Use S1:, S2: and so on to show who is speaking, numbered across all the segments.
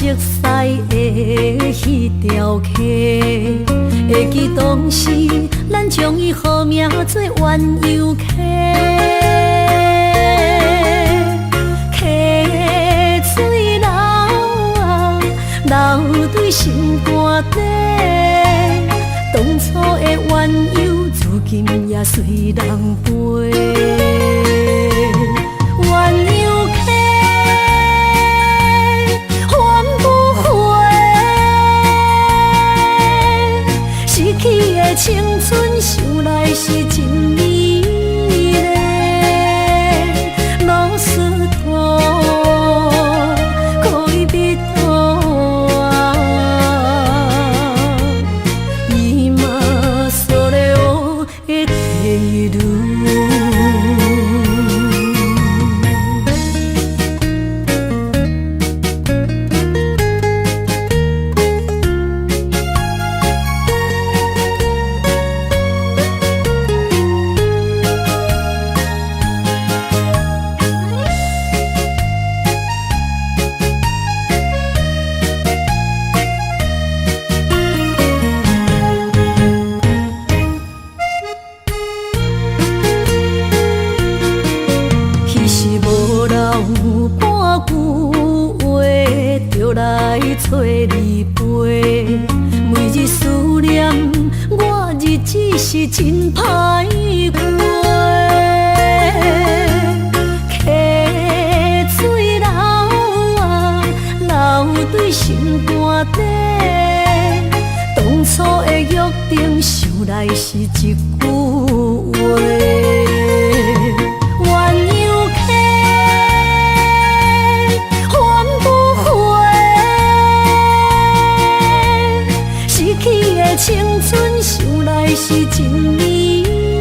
S1: 熟悉的迄条溪，会记当时咱将伊号名做鸳鸯溪。溪水流啊，流对心肝底。当初的鸳鸯，如今也随人飞。鸳鸯溪。 青春想来是真美丽，老师徒可以比途啊，伊嘛所了的地路。 找你陪，每日思念，我日子是真歹过。溪水流啊，流对心肝底。当初的约定，想来是一句话。 青春想来是真美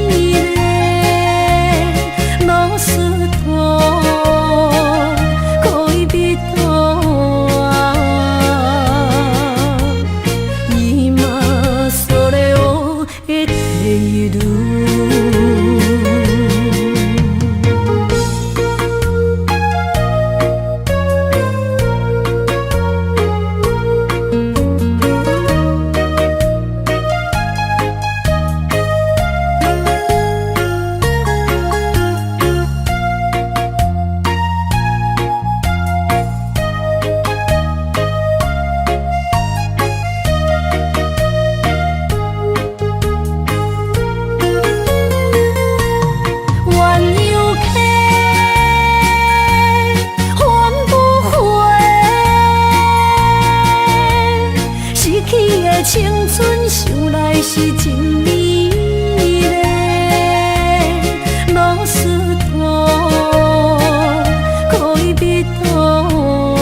S1: 丽，老师徒可以比途啊，伊嘛所了的地路。 青春想来是真美丽，老师徒可以比途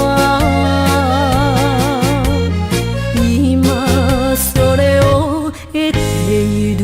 S1: 啊，伊嘛所了的地路。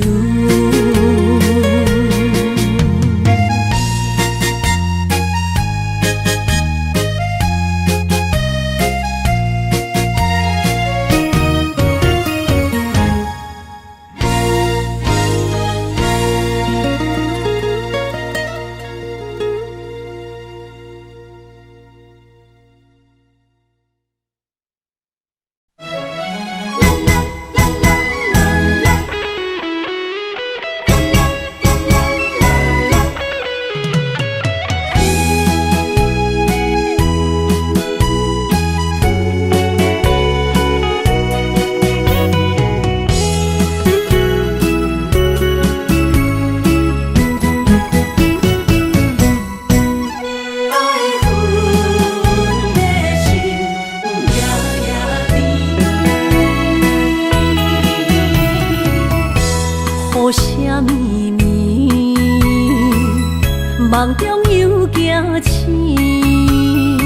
S1: 梦中又惊醒，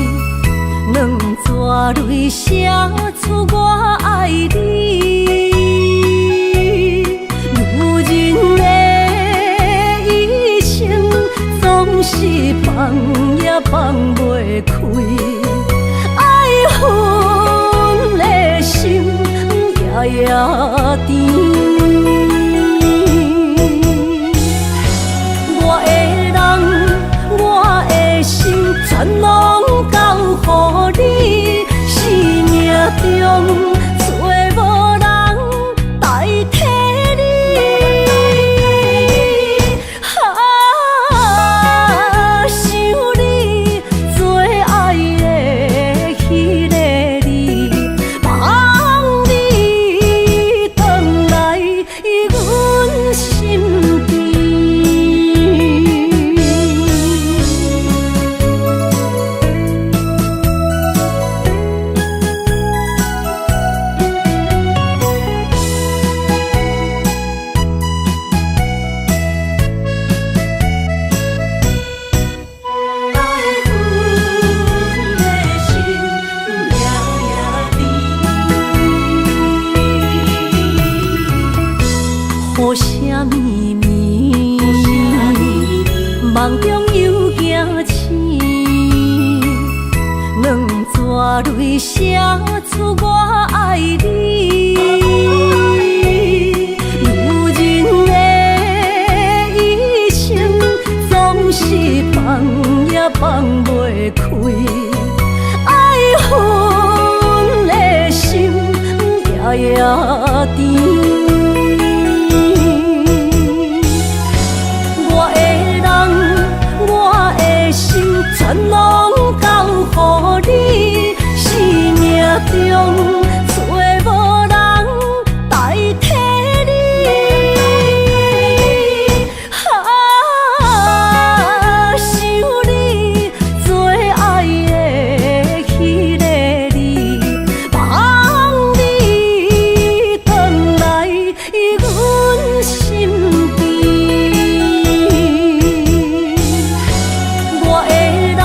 S1: 两纸泪写出我爱你。女人的一生总是放也放袂开，爱恨的心夜夜甜。 全拢交予你，是命泪写出我爱你。女人的一生总是放也放袂开，爱恨的心夜夜甜。我的人，我的心，全拢交予你。生命中找无人代替你，想你做爱的迄个你，望你回来阮身边。我的人，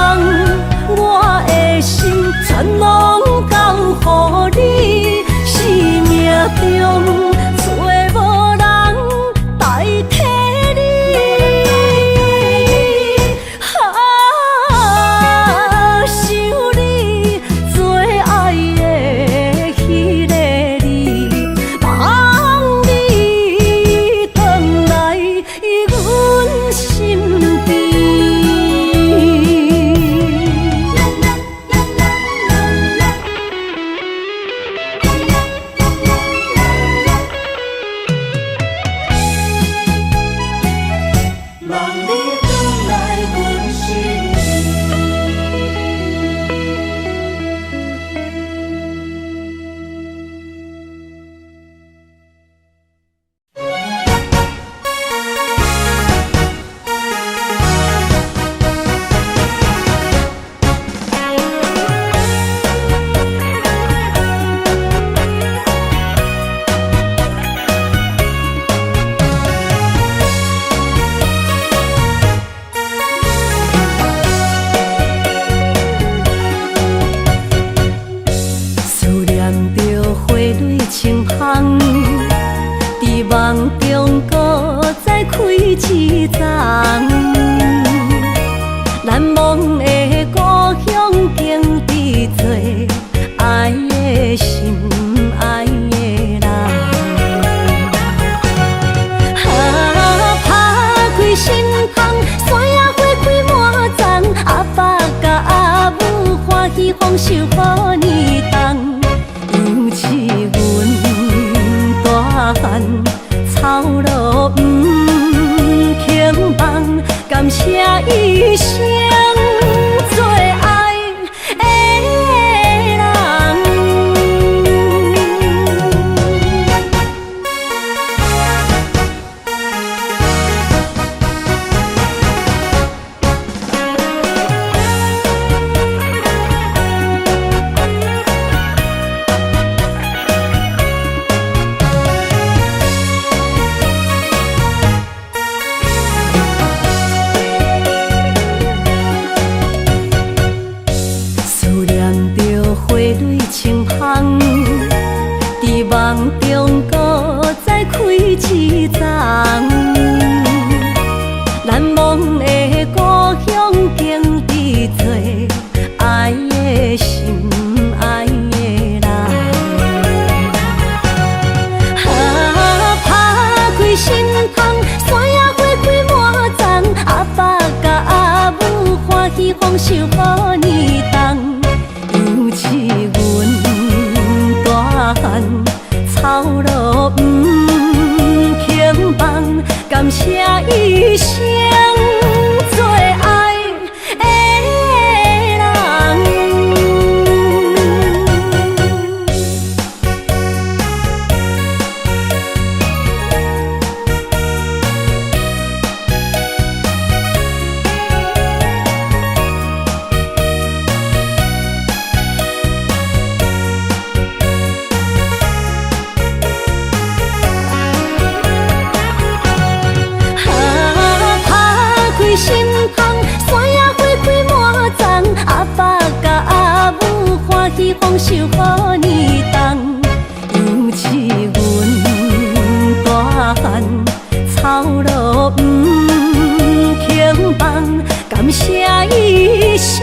S1: 我的心，全拢交予你，生命中找无人代替你，想你做爱的迄个你，望你回来阮身边。梦中搁再开一丛，难忘的故乡经历做爱的心爱的人。打开心窗，山野花开满丛，阿爸甲阿母欢喜丰收好年冬，尤是阮大汉。草路不轻放，感谢一生做爱的人。梦中搁再开一丛，难忘的故乡经历做爱的心爱的人。打开心窗，山野花开满丛，阿爸甲阿母欢喜丰收好年冬，尤是阮大汉。草路不轻放，感谢一生做爱的人。心窗，山野花开满丛，阿爸甲阿母欢喜丰收好年冬，尤是阮大汉。草路不轻放，感谢一生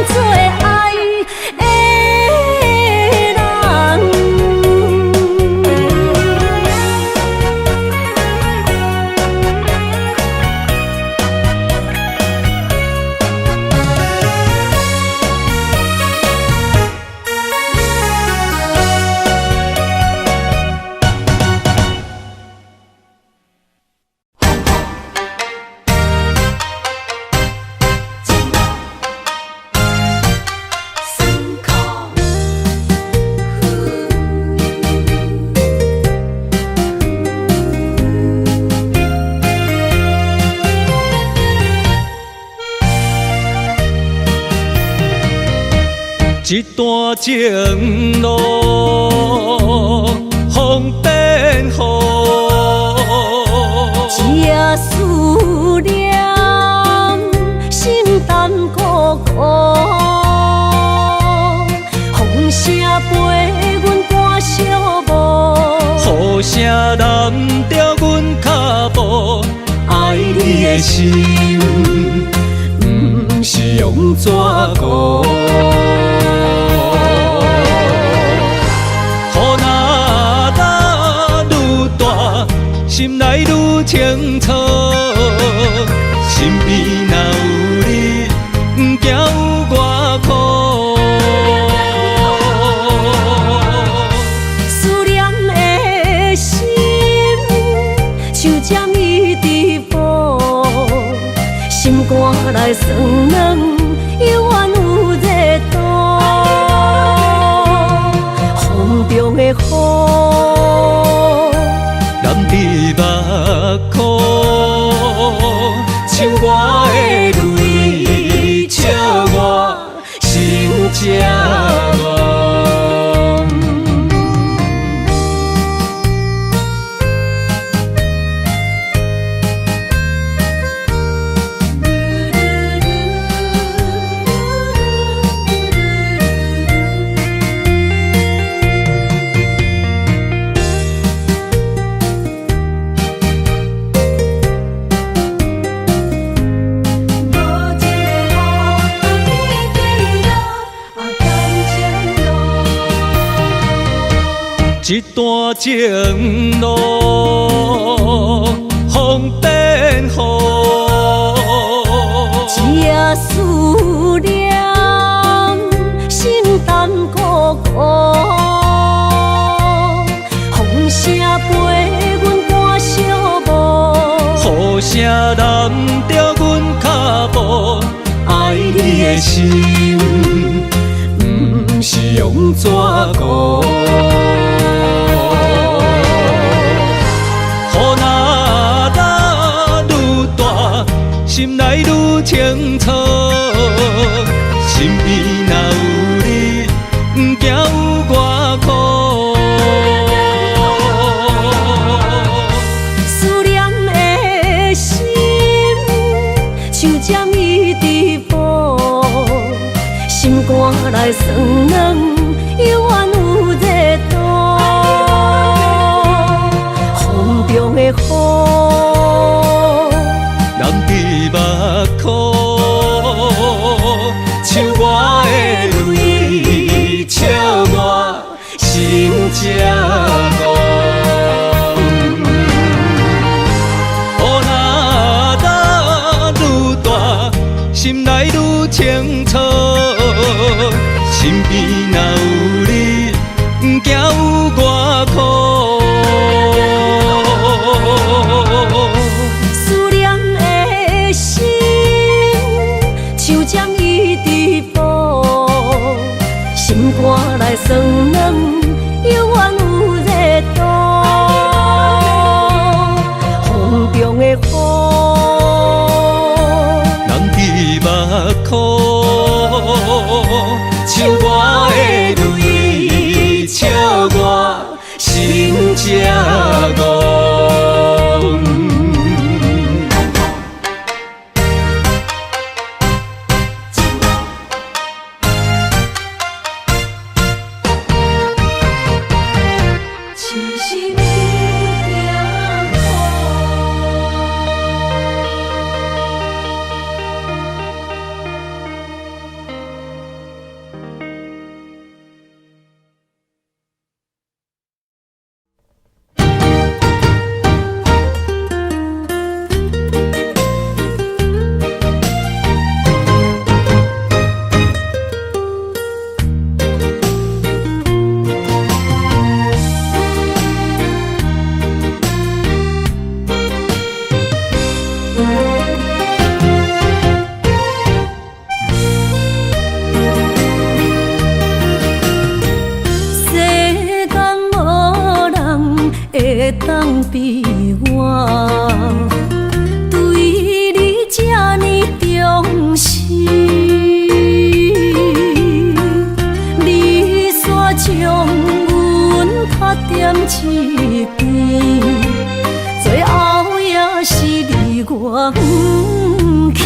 S1: 做爱的
S2: 一段情路风变雨，
S1: 这思念心淡苦苦，风声陪阮赶小步，
S2: 雨声染着阮脚步，爱你的心不是用纸糊。心内愈清楚，身边若有你，不惊有我苦。
S1: 思念的心像针伊直补，心肝内酸软，犹原有热度。风中的雨。目眶，像我的泪，笑我心这乱。
S2: 一段情路风变雨，
S1: 这思念心淡苦苦，风声陪阮赶小步，
S2: 雨声染着阮脚步，爱你的心不是用纸糊。心内愈清楚，身边若有你，不惊有我苦。
S1: 思念的心像针伊直补，心肝内酸软，犹原有热度。风中的雨。
S2: 目眶，像我的泪，笑我心这乱。雨若打愈大，心内愈清楚，身边若有你，不惊有我苦。心肝内酸软，犹原有热度。风中的雨，人伫目眶，像我的泪，笑我心这乱。
S1: 当比我对你这呢重视，点一边，最后也是你我不去。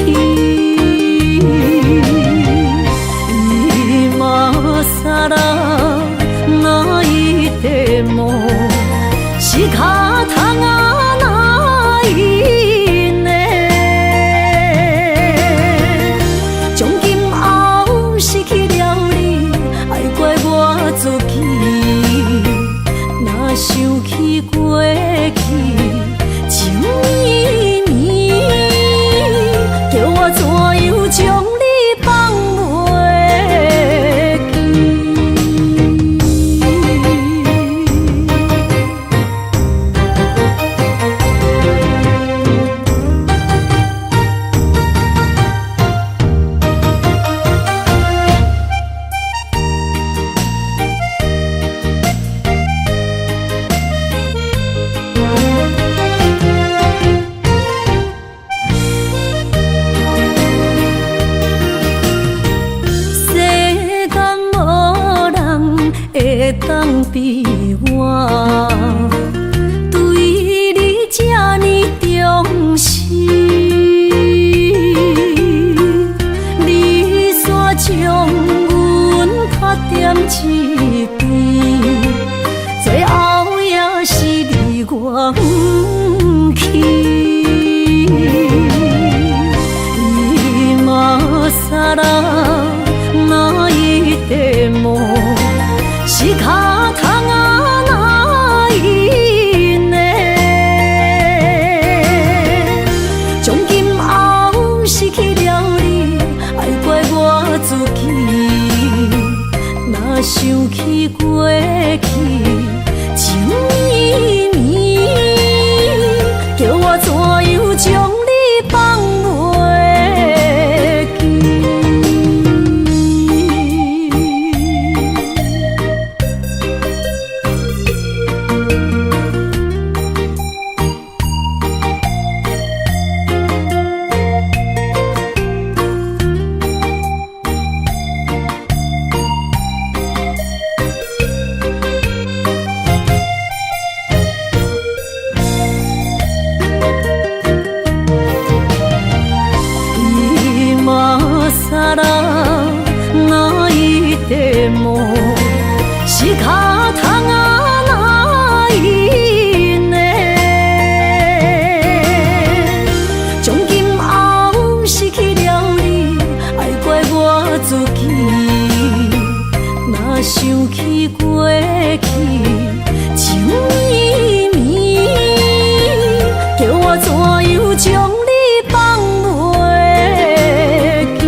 S1: 今さら泣いても仕方がないね。从今后失去了你，爱怪我自己。若想起过去，情绵绵，叫我怎样将你放袂？当比我对你这呢重视，你煞将阮拍点一边，最后也是你我不去。今さら泣いても仕方がないね。从今后失去了你，爱怪我自己。若想起过去，情绵绵，叫我怎样将你放袂记？さら泣いても仕方がないね。从今后失去了你，爱怪我自己。若想起过去，情绵绵，叫我怎样将你放袂记？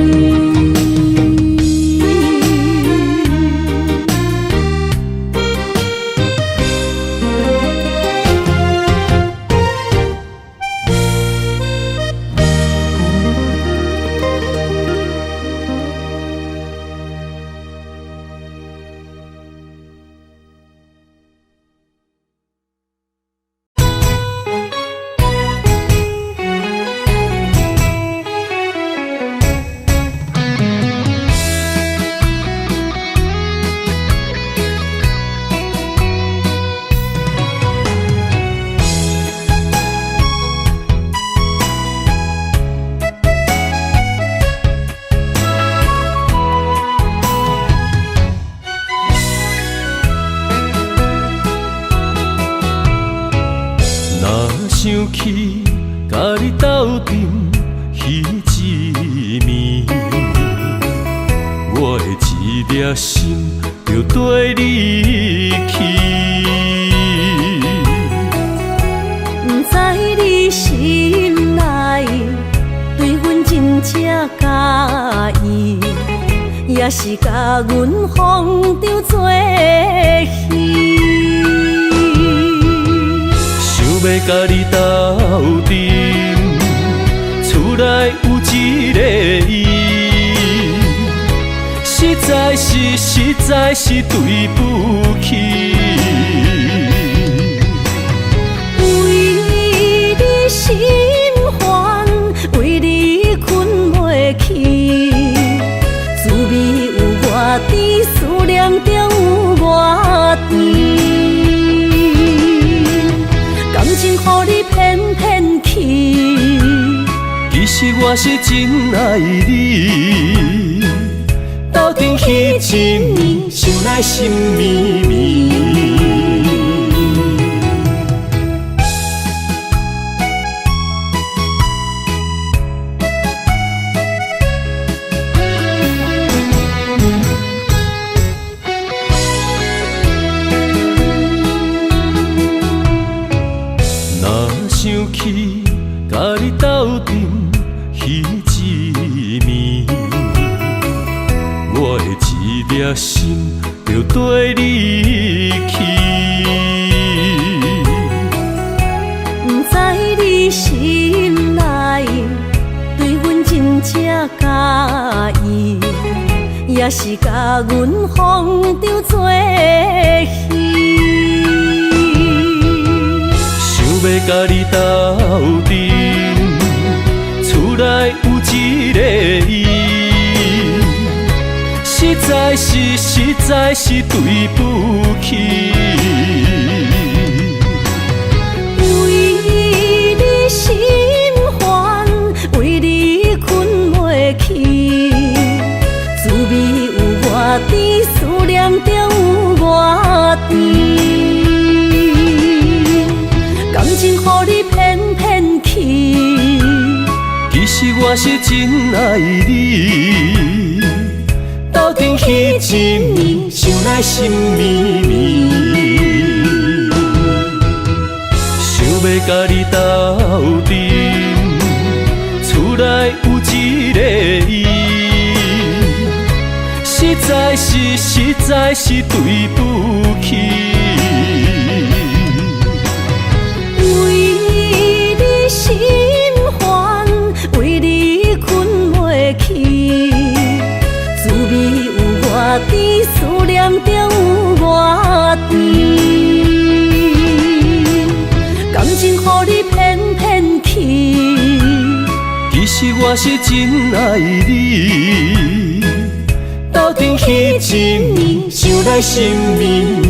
S2: 想起甲你斗阵彼一暝，我的一粒心就跟你去。
S1: 不知你心内对阮真正介意，也是甲阮放张做戏。
S2: 要甲你斗阵，厝内有一个伊，实在是对不起。
S1: 为你心烦，为你困袂去，滋味有外甜，思念中有外甜。情予你骗骗去。
S2: 其实我是真爱你，斗阵彼一暝，想来心绵绵。想起甲你斗阵彼一暝，我的一粒心就跟你去。
S1: 不知你心内对阮真正介意，也是甲阮放着做戏。
S2: 要甲你斗阵，厝内有一个伊，实在是对不起。
S1: 为你心烦，为你困袂去，滋味有偌甜，思念就有偌甜。感情予你骗骗去，
S2: 其实我是真爱你，斗阵彼一暝，想来心绵绵。想要甲你斗阵，厝内有一个伊，实在是对不起。
S1: 心烦，为你困袂去，滋味有偌甜，思念就有偌甜。感情予你骗骗去，
S2: 其实我是真爱你，斗阵彼一暝，想来心绵绵。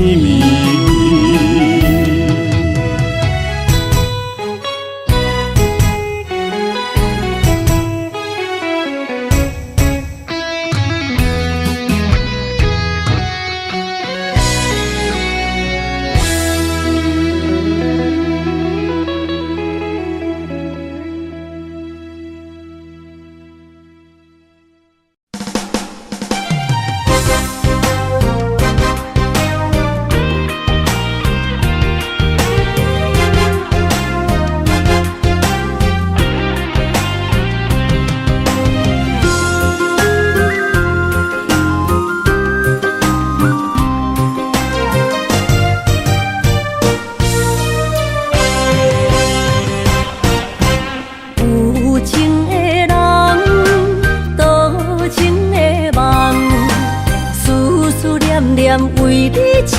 S1: 为你痴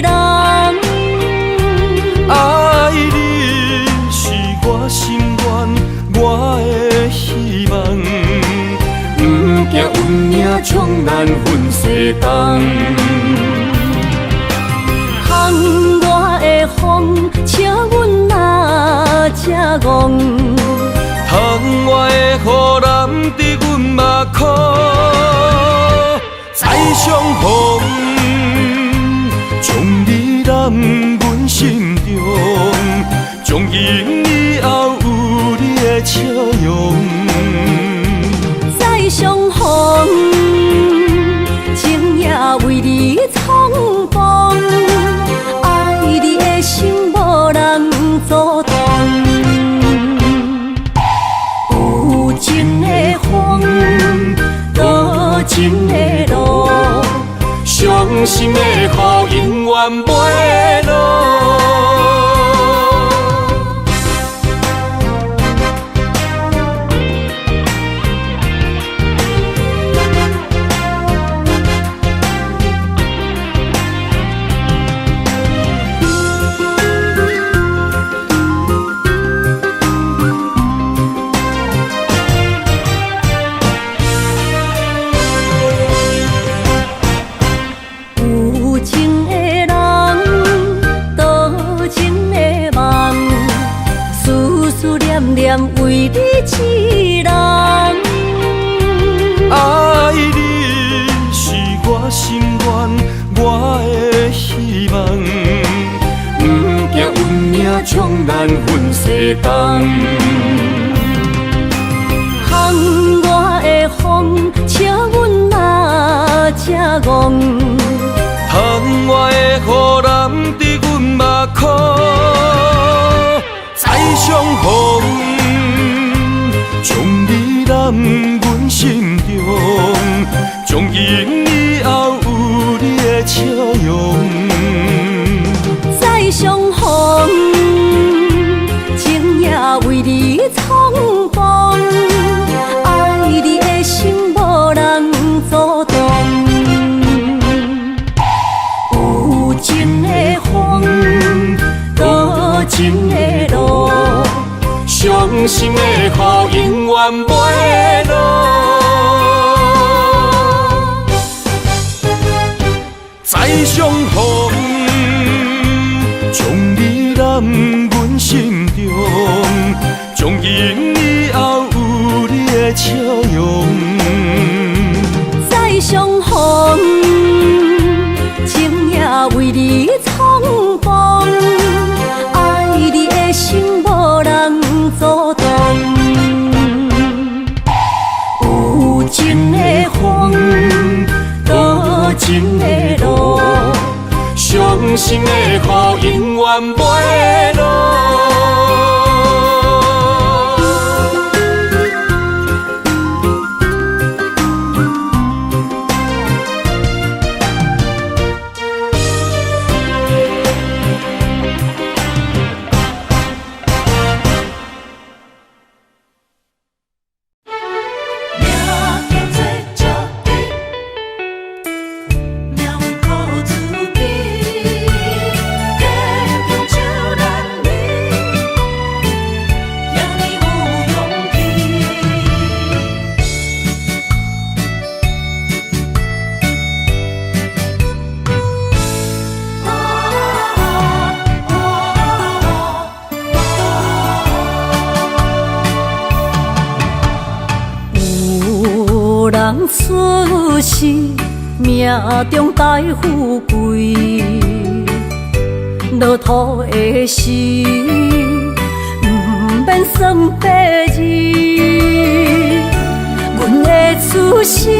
S1: 人，
S2: 爱你是我心愿，我的希望。不惊运命冲咱分西东，
S1: 窗外的风笑阮哪只戆，
S2: 窗外的雨淋伫阮目眶，再相逢。将你揽阮心中，从今以后有你的笑容。
S1: 再相逢，情也为你冲动，爱你的心无人阻挡。有情的风，多情的路。伤心的雨永远袂落。有情的人，
S2: 冬。
S1: 窗外的风，笑阮哪只戆？
S2: 窗外的雨淋伫阮目眶，再相逢，将你揽阮心中，从今以后有你的笑容。
S1: 再相逢，情也为你冲动，爱你的心无人阻挡。有情的风，多情的路，
S2: 伤心的雨永远袂落。再相逢，将你揽阮心中，从今以后有你的笑容。
S1: 再相逢，情也为你冲动，爱你的心无人阻挡。有情的风，多情的路，
S2: 伤心的雨永远袂落。
S1: 出世命中带富贵，落土的时，免算白字。阮的出身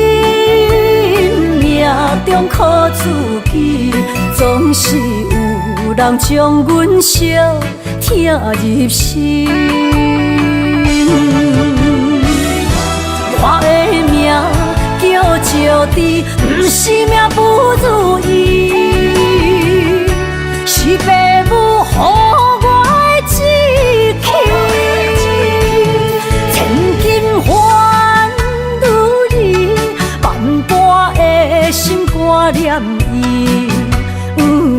S1: 命中靠自己，总是有人将阮惜听入心。我的命叫石滴，不是命不如意，是父母予我的志气。千金换如意，万般的心肝念伊，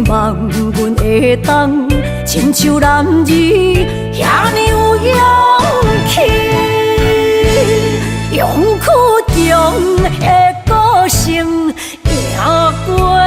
S1: 望阮会当亲像男儿遐尼有勇气。勇苦中的个性，赢过泪。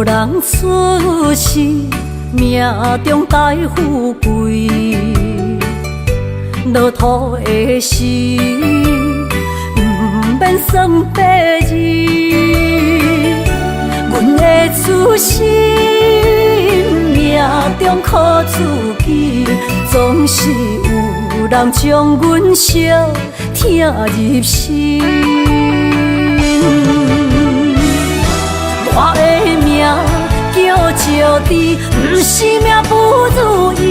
S1: 人出世命中带富贵，落土的时，免算白字。阮的出身命中靠自己，总是有人将阮惜听入心。我的命叫石滴，不是命不如意，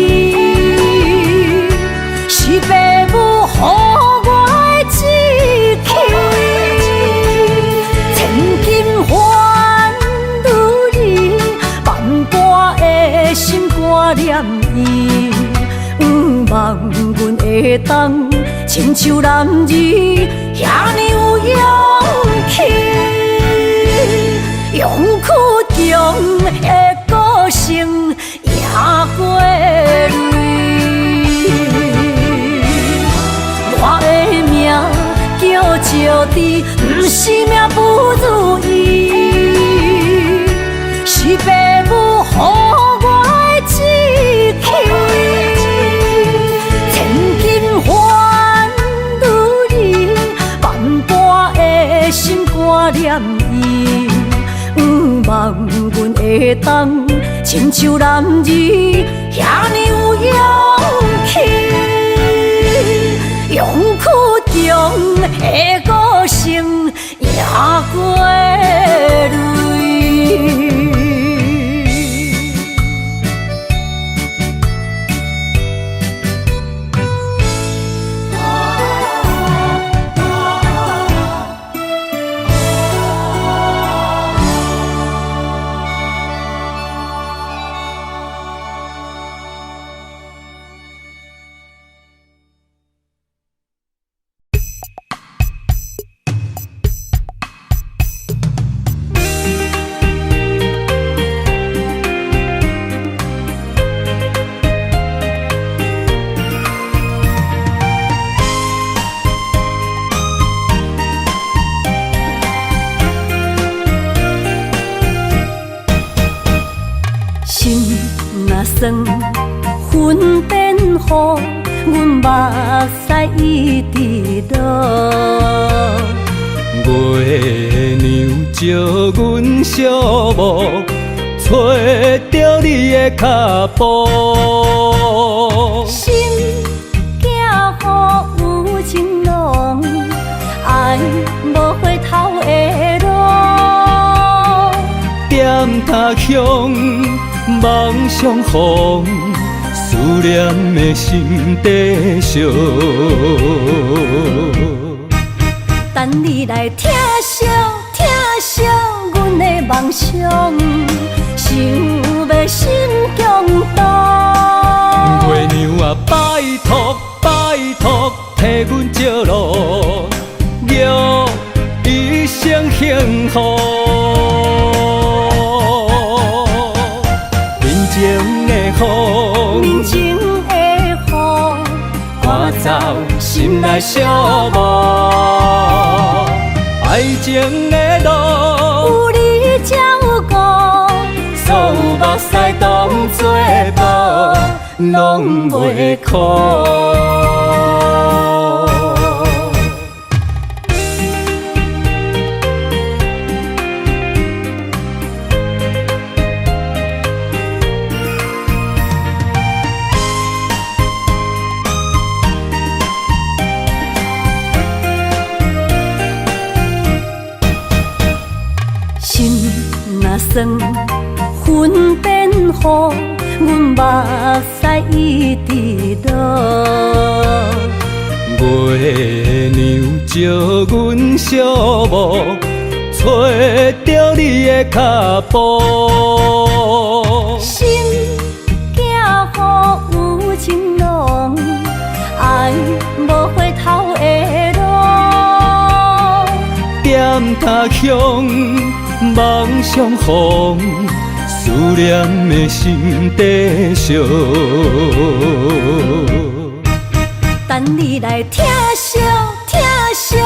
S1: 是父母予我的志气。千金换如意，万般的心肝念伊，望阮会当亲像男儿遐尼有勇气。勇苦中的个性，过泪。我的命叫石滴，不是命不如意，是父母予我的志气。千金换如意，万般的心肝念伊。望阮会当亲像男儿遐尼有勇气，勇屈中的个性也过泪。心若酸，云变雨，阮目屎一直落。
S2: 月娘照阮寂寞，找着你的脚步。
S1: 心行雨有情浓，爱无回头的路。
S2: 点他乡，梦相逢，思念的心底烧。
S1: 等你来疼惜疼惜阮的梦想，想要心强大。
S2: 月娘啊，拜托拜托，替阮照路，约一生幸福。面前的雨，
S1: 面前的雨，
S2: 赶走心内寂寞。爱情的路，
S1: 有你才有我，
S2: 所有目屎当作宝，拢袂苦。
S1: 心若酸，云变雨，阮目屎一直落。
S2: 月娘照阮寂寞，找着你的脚步。
S1: 心行雨有情浓，爱无回头的路。
S2: 点他乡，梦相逢，思念的心底烧。
S1: 等你来疼惜疼惜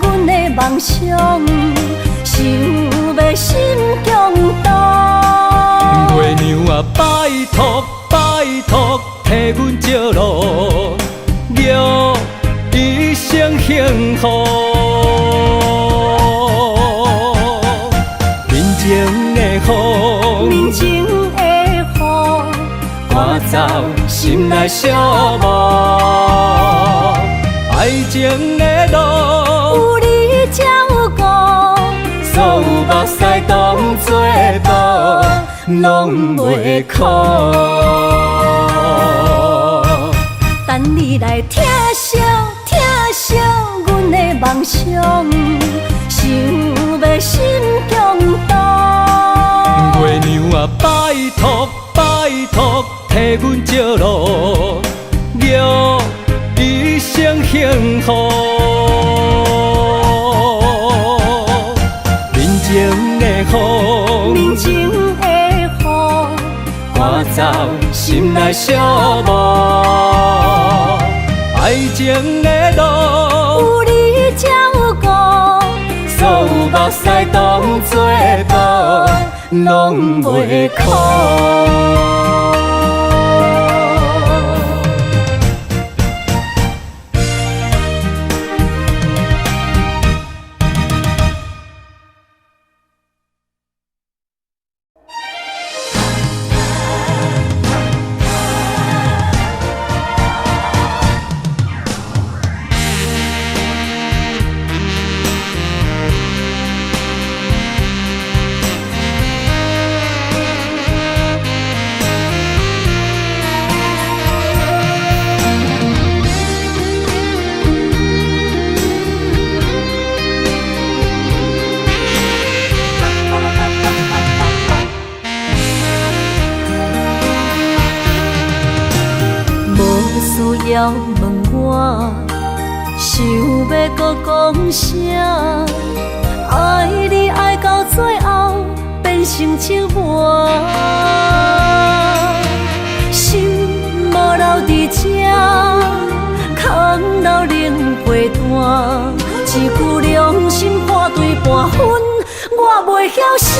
S1: 阮的梦想，想要心强大。
S2: 月娘啊，拜托拜托，替阮照路，约一生幸福。面前的雨，
S1: 面前的雨，
S2: 赶走心内寂寞。爱情的路，
S1: 有你才有我，
S2: 所有目屎当作宝，拢袂苦。
S1: 等你来疼惜疼惜阮的梦想，想要心强大。
S2: 月娘啊，拜托拜托，替阮照路，约一生幸福。面前的雨，
S1: 面前的雨，
S2: 赶走心心内寂寞。爱情的路，
S1: 有你才有我，
S2: 所有目屎当作宝，拢袂苦。
S1: 要问我，想要搁讲啥？爱你爱到最后变成寂寞，心无留伫这，空留冷陪伴。一句良心破对半分，我袂晓写。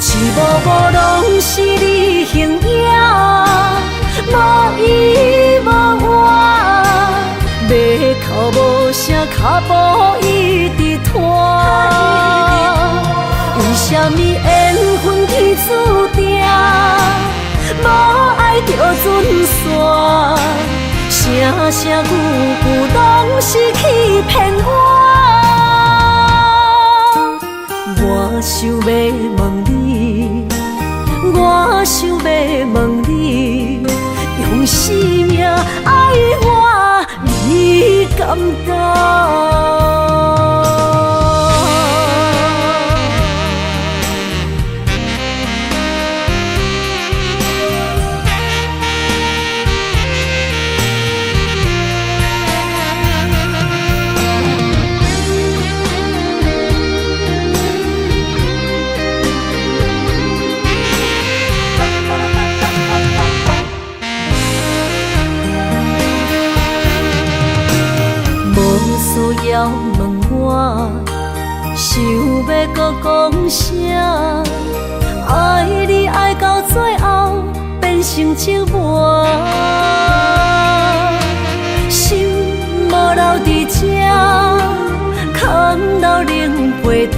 S1: 一幕幕拢是你形影。无依无我，要哭无声，脚步一直拖。为什么缘分天注定，无爱就准线？声声句句拢是欺骗我。我想要问你，我想要问你。用生命爱我，你敢当？要问我，想要搁讲啥？爱你爱到最后变成寂寞，心无留伫这，空留冷陪伴。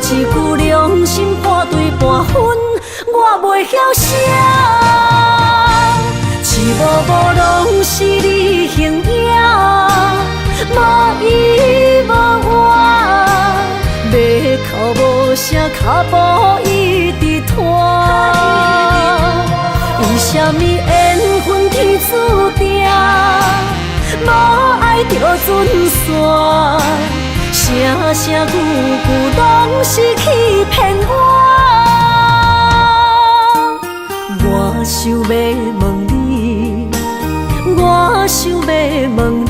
S1: 一句良心破对半分，我袂晓写。一幕幕拢是你形影。无依无我，要哭无声，脚步一直拖。为什么缘分天注定，无爱就准线？声声句句拢是欺骗我。我想要问你，我想要问你。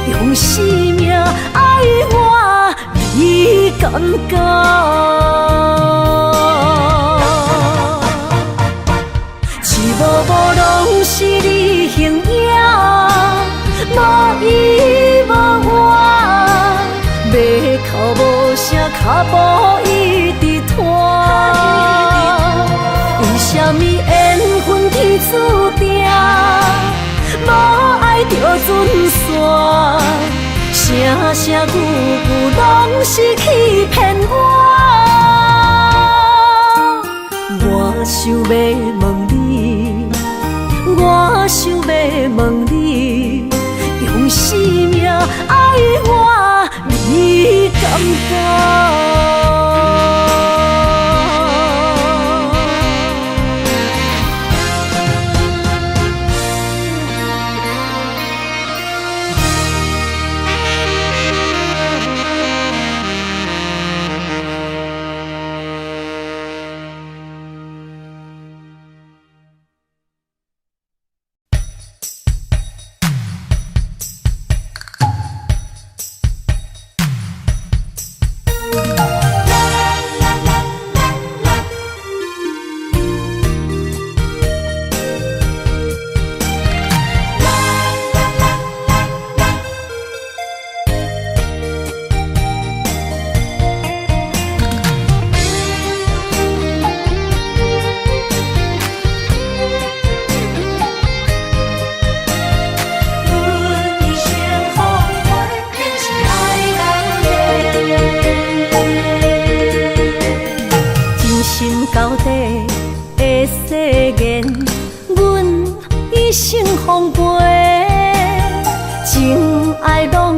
S1: 用生命爱我，你敢讲？一幕幕拢是你形影，无依无我，要哭无声，脚步一直拖。为什么缘分天注定？无爱就准线，声声句句拢是欺骗我。我想要问你，我想要问你，用生命爱我，你敢当？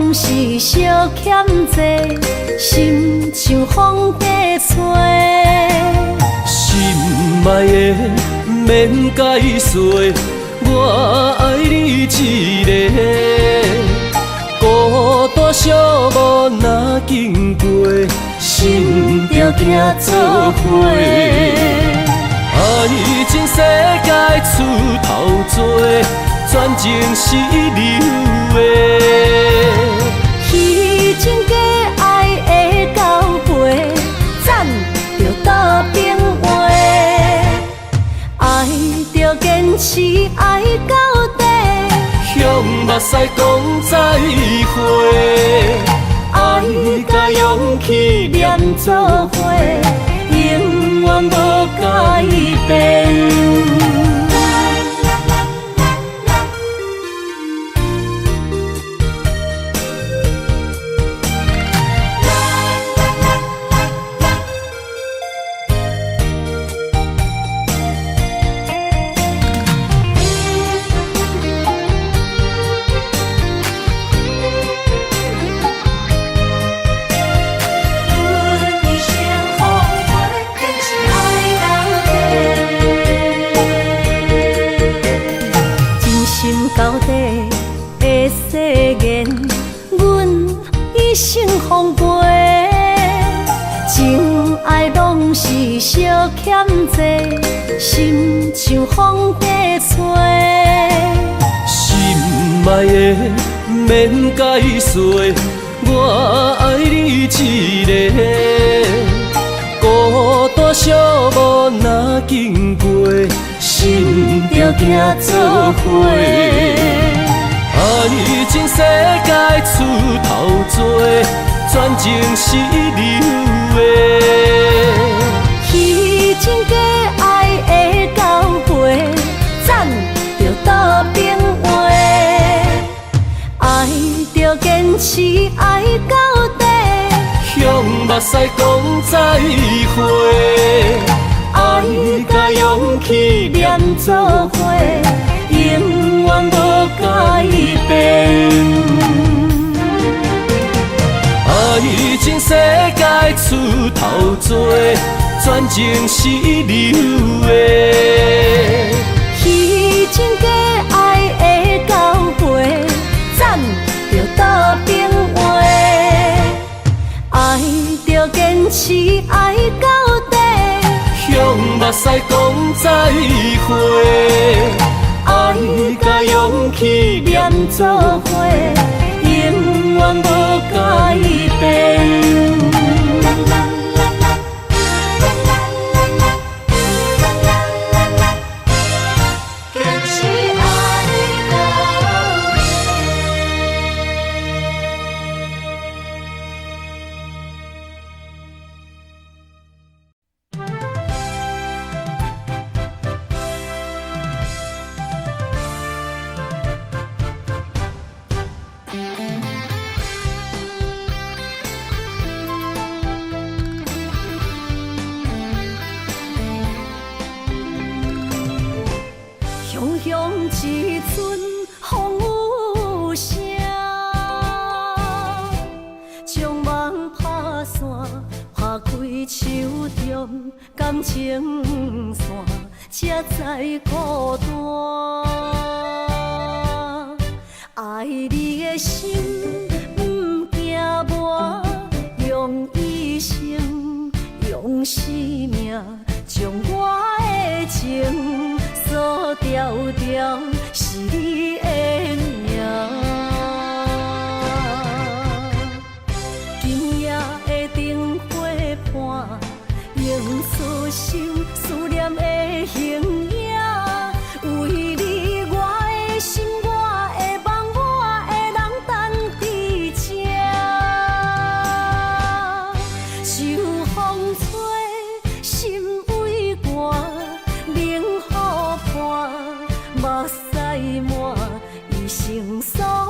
S1: 拢是小欠债，心像风在吹。
S3: 心爱的免解释，我爱你一个。孤单寂寞若经过，心着行做伙。爱情世界出头多，全情是流的。
S1: 虚情假爱的交陪，斩着倒变话。爱着坚持，爱到底。
S3: 向目屎讲再会，
S1: 爱甲勇气连做伙，永远无改变。到底的誓言，阮一生奉陪。情爱拢是小欠债，心像风在吹。
S3: 心爱的免解释，我爱你一个。孤单寂寞若经过，心着行做伙。爱情世界出头多，全情是流的。
S1: 虚情假爱的交陪，斩着倒变话。爱着坚持，爱到底。
S3: 向目屎讲再会，
S1: 爱甲勇气连做伙，永远无改变。
S3: 爱情世界出头多，全情是流的。
S1: 虚情假爱的交陪，斩着倒变话。爱着坚持，爱到底。
S3: 向目屎讲再会，
S1: 爱甲勇气连做伙，永远无改变。一阵风雨声，将梦拍散，拍开手中感情线，才知孤单。爱你的心不惊磨，用一生用生命，将我的情锁条条，是你的名。今夜的灯火伴，映出心思念的形影。为你，我的心，我的梦，我的人等伫这。秋风吹，心微寒，冷雨伴，目屎满，一生所。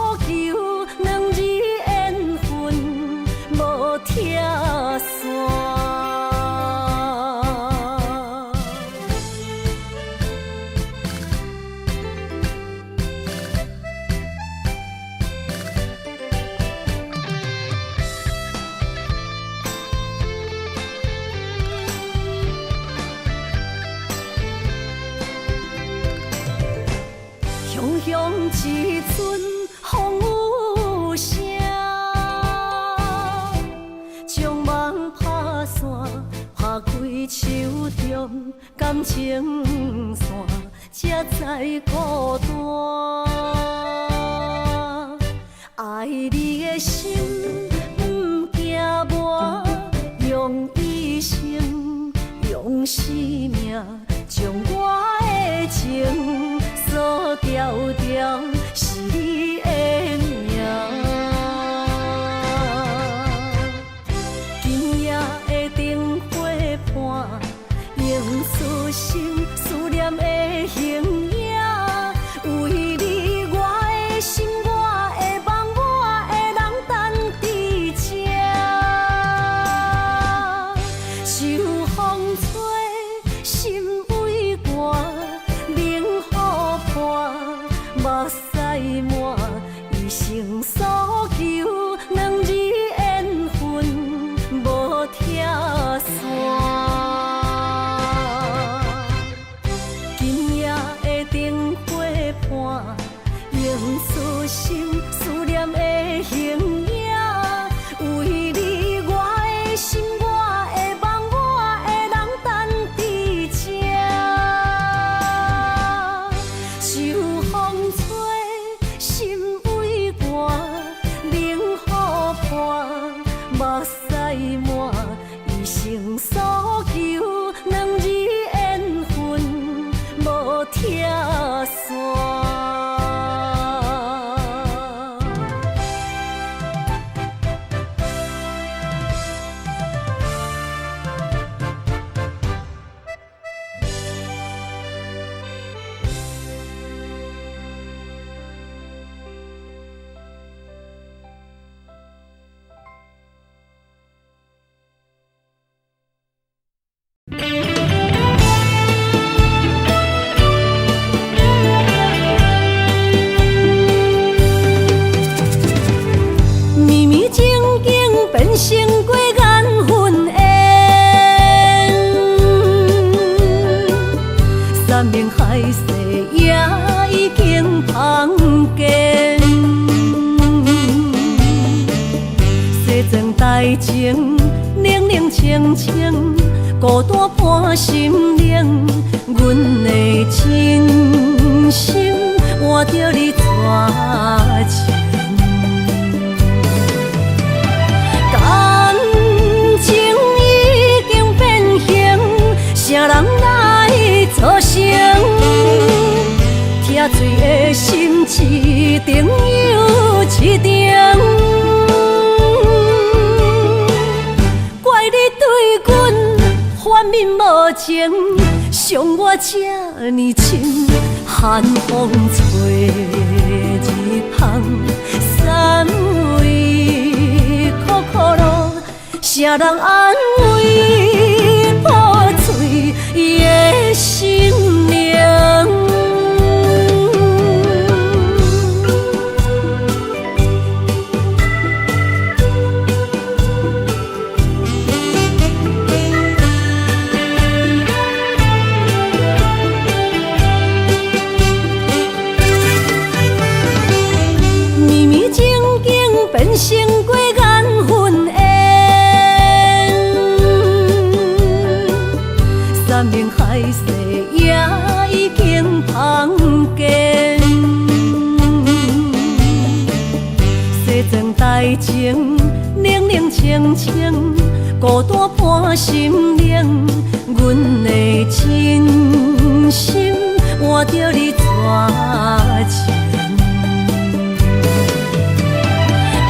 S1: 孤单。爱你的心不惊磨，用一生用生命，将我的情锁条条，是你的名。今夜的灯火伴，映出心思念的形影。为你，我的心，我的梦，我的人等伫这。秋风吹，心为寒，冷雨伴，目屎满，一生所求，两字缘分无拆散。今夜的灯火伴，映出心思念的形影。为你，我的心，我的梦，我的人等伫这。秋风吹，心为寒，冷雨伴，目屎满，一生所求，两字缘分无拆散。绵绵情景变成过缘分缘，山盟海誓也已经芳见。西装台前，冷冷清清，孤单伴心灵。阮的真心换着你绝情。感情已经变形，啥人来作成？疼醉的心一定又一定。怪你对阮反面无情，伤我这呢深，寒风吹日芳，三位苦苦路，啥人安慰破碎的心灵？变成过缘分缘，山盟海誓也已经芳见。西装台前，冷冷清清，孤单伴心灵。阮的真心换着你绝情。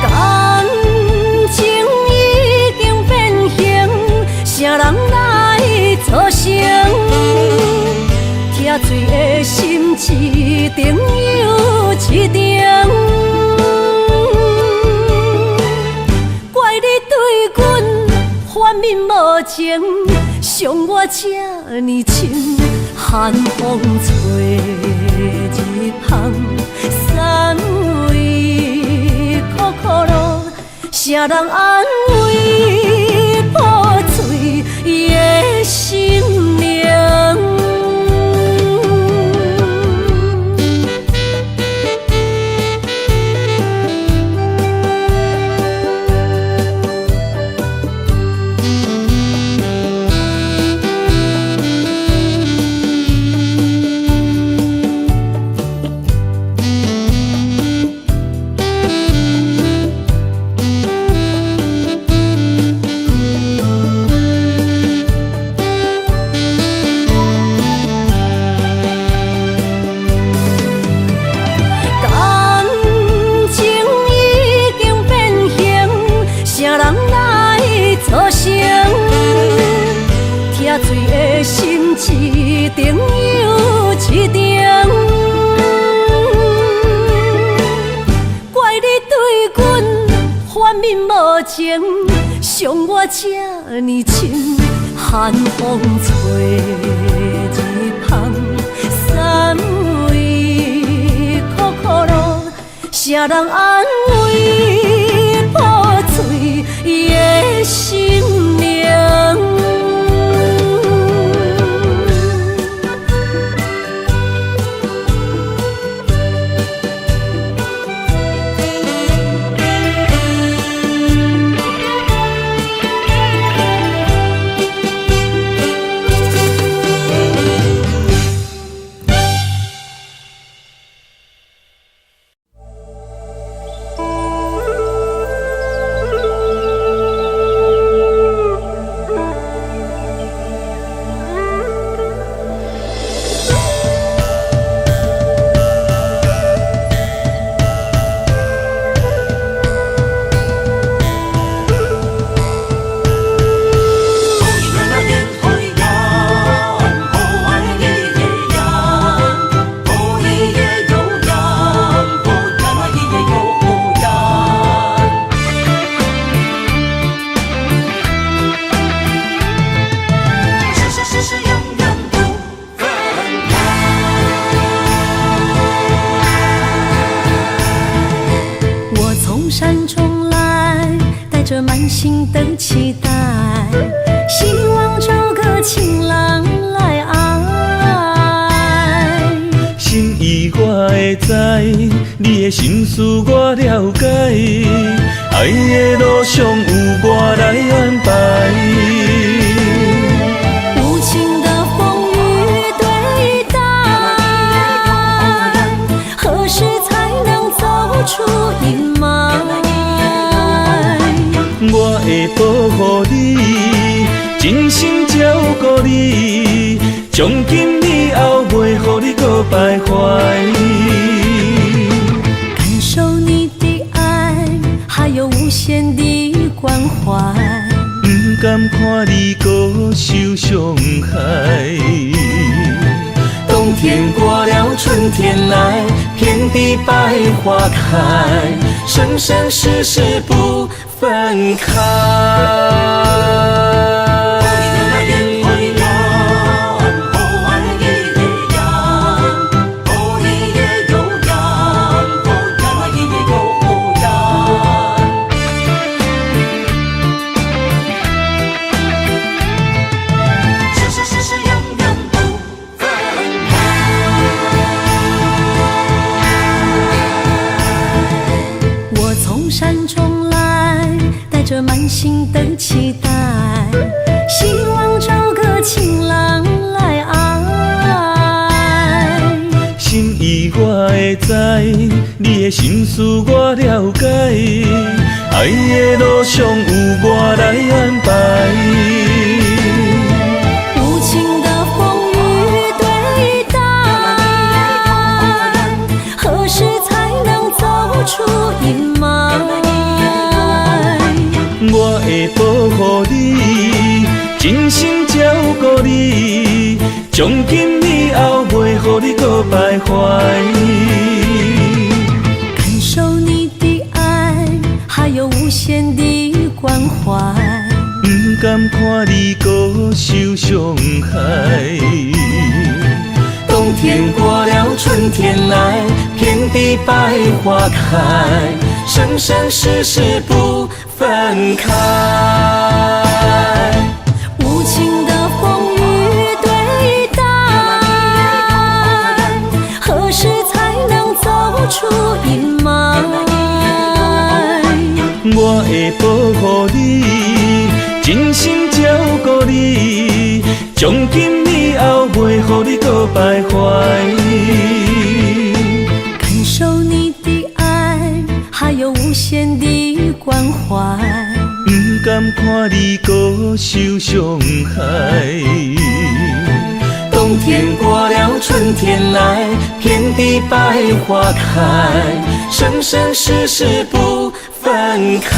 S1: 感情已经变形，啥人来作成？疼醉的心一定又一定。怪你对阮反面无情，伤我这呢深，寒风吹日芳，三位苦苦路，啥人安慰破碎的心灵？是朋友一场，怪你对阮反面无情，伤我这呢深，寒风吹日芳，三位苦苦路，谁人安慰破碎的心灵？山中来，带着满心的期待，希望找个情郎来爱。
S2: 心意我会知，你的心思我了解，爱的路上有我来安排。
S1: 无情的风雨对待，何时才能走出阴霾？
S2: 我会保护你，真心照顾你，从今以后袂予你搁徘徊。
S1: 感受你的爱，还有无限的关怀，
S2: 不甘看你搁受伤害。冬天过了，春天来，遍地百花开，生生世世不分开。
S1: 山中来，带着满心的期待，希望找个情郎来爱。
S2: 心意我会知，你的心思我了解，爱的路上有我来安排。
S1: 无情的风雨对待，何时才能走出阴霾？
S2: 我会保护你，真心照顾你，从今以后袂予你搁徘徊。
S1: 感受你的爱，还有无限的关怀，
S2: 不甘看你搁受伤害。冬天过了，春天来，遍地百花开，生生世世不分开。
S1: 无情的风雨对待，何时才能走出阴霾？
S2: 我会保护你，真心照顾你，从今以后袂予你搁徘徊。
S1: 感受你的爱，还有无限的关怀，
S2: 不甘看你搁受伤害。冬天过了，春天来，遍地百花开，生生世世不分开。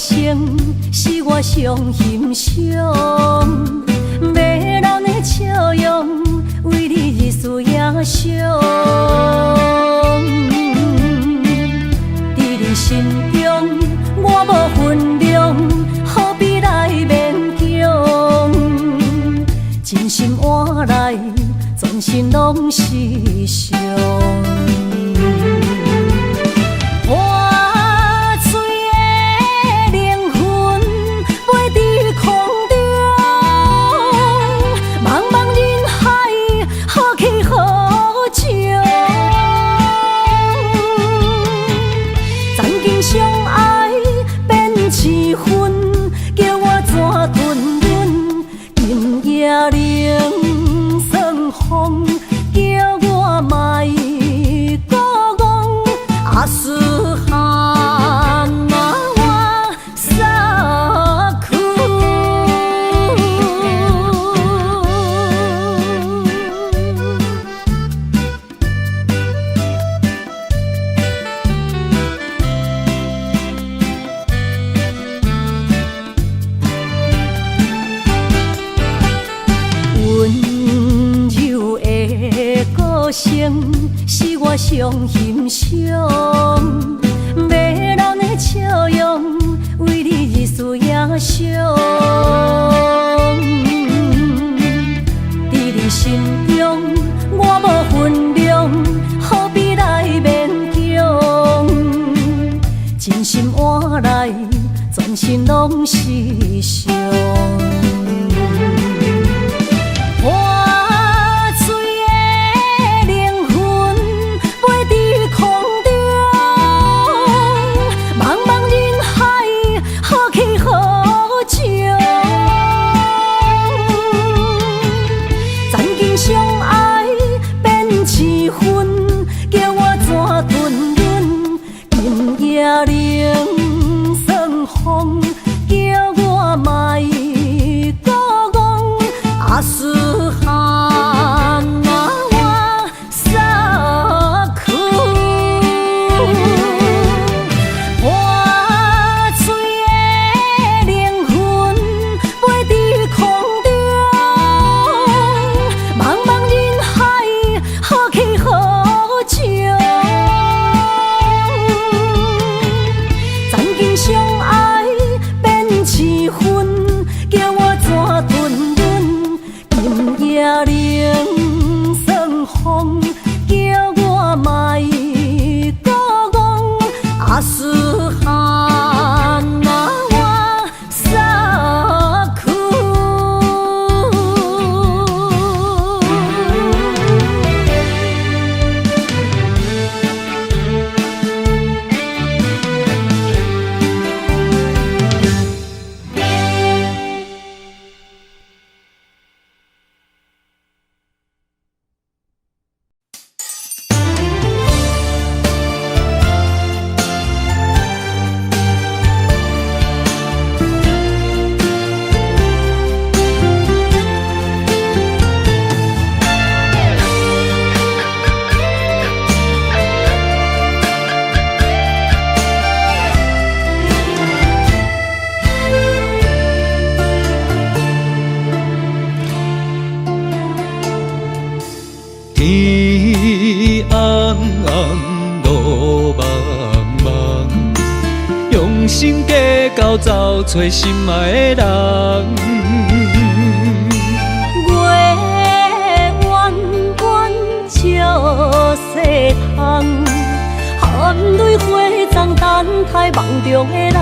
S1: 生是我上欣赏，迷人的笑容为你日思夜想，在你心中我无分量，何必来勉强？真心换来全身拢是伤。冷霜风，叫我莫孤戆，阿斯罕那我撒苦。温柔的歌声是我上欣赏，迷人的笑容为你日思夜想，在你心中我无分量，何必来勉强？真心换来全身拢是伤。冷霜风，叫我莫孤戆，阿斯罕那我撒苦。破碎的灵魂飞在空中，茫茫人海，何去何从？相爱变七分，叫我怎吞忍？今夜冷霜风，叫我莫孤戆，阿斯罕那我撒苦。
S2: 天暗暗，路茫茫，用心计较找找心爱的人。
S1: 月弯弯照西窗，含泪花丛等待梦中的人。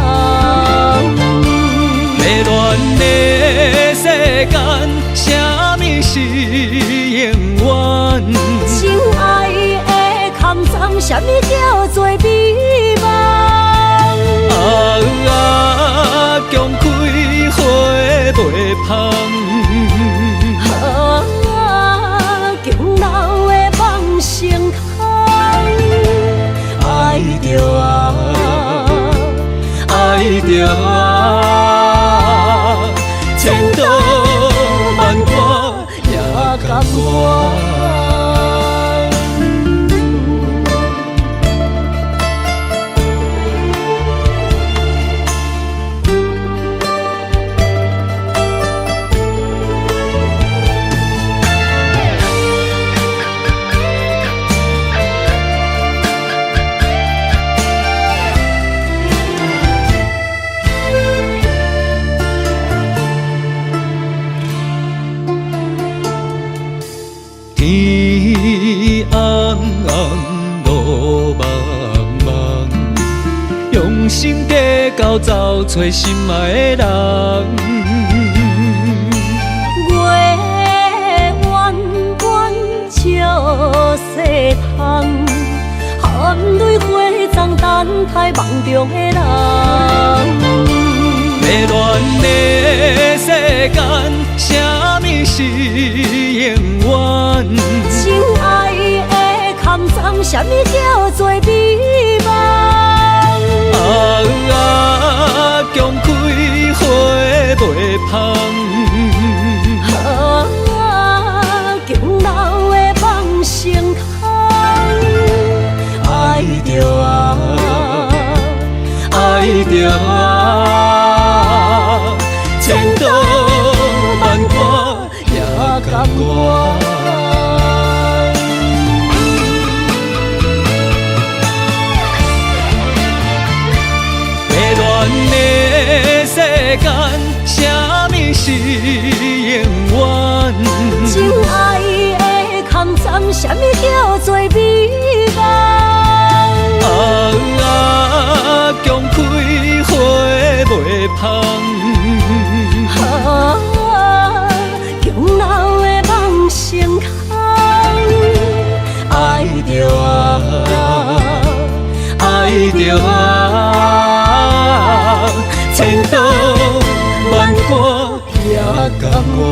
S2: 迷乱的世间，啥物是永远？
S1: 心爱的坎藏，啥物叫做美梦？
S2: 强开花袂芳。
S1: 强留的梦成空。爱着啊，爱着啊，千刀万剐也甘愿。
S2: 走走找心爱的人。
S1: 月弯弯照西窗，含泪花丛等待梦中的人。
S2: 迷乱的世间，什么是永远？
S1: 真爱的坎藏，什么叫做美梦？
S2: 强开花袂芳。
S1: 强留的梦成空，爱着爱着千刀万剐也甘愿。
S2: 的世间，什么是永远？
S1: 真爱的坎藏，什么叫做美梦？
S2: 强开花袂芳。
S1: 强留的梦成空，爱着爱着千刀万剐也甘愿。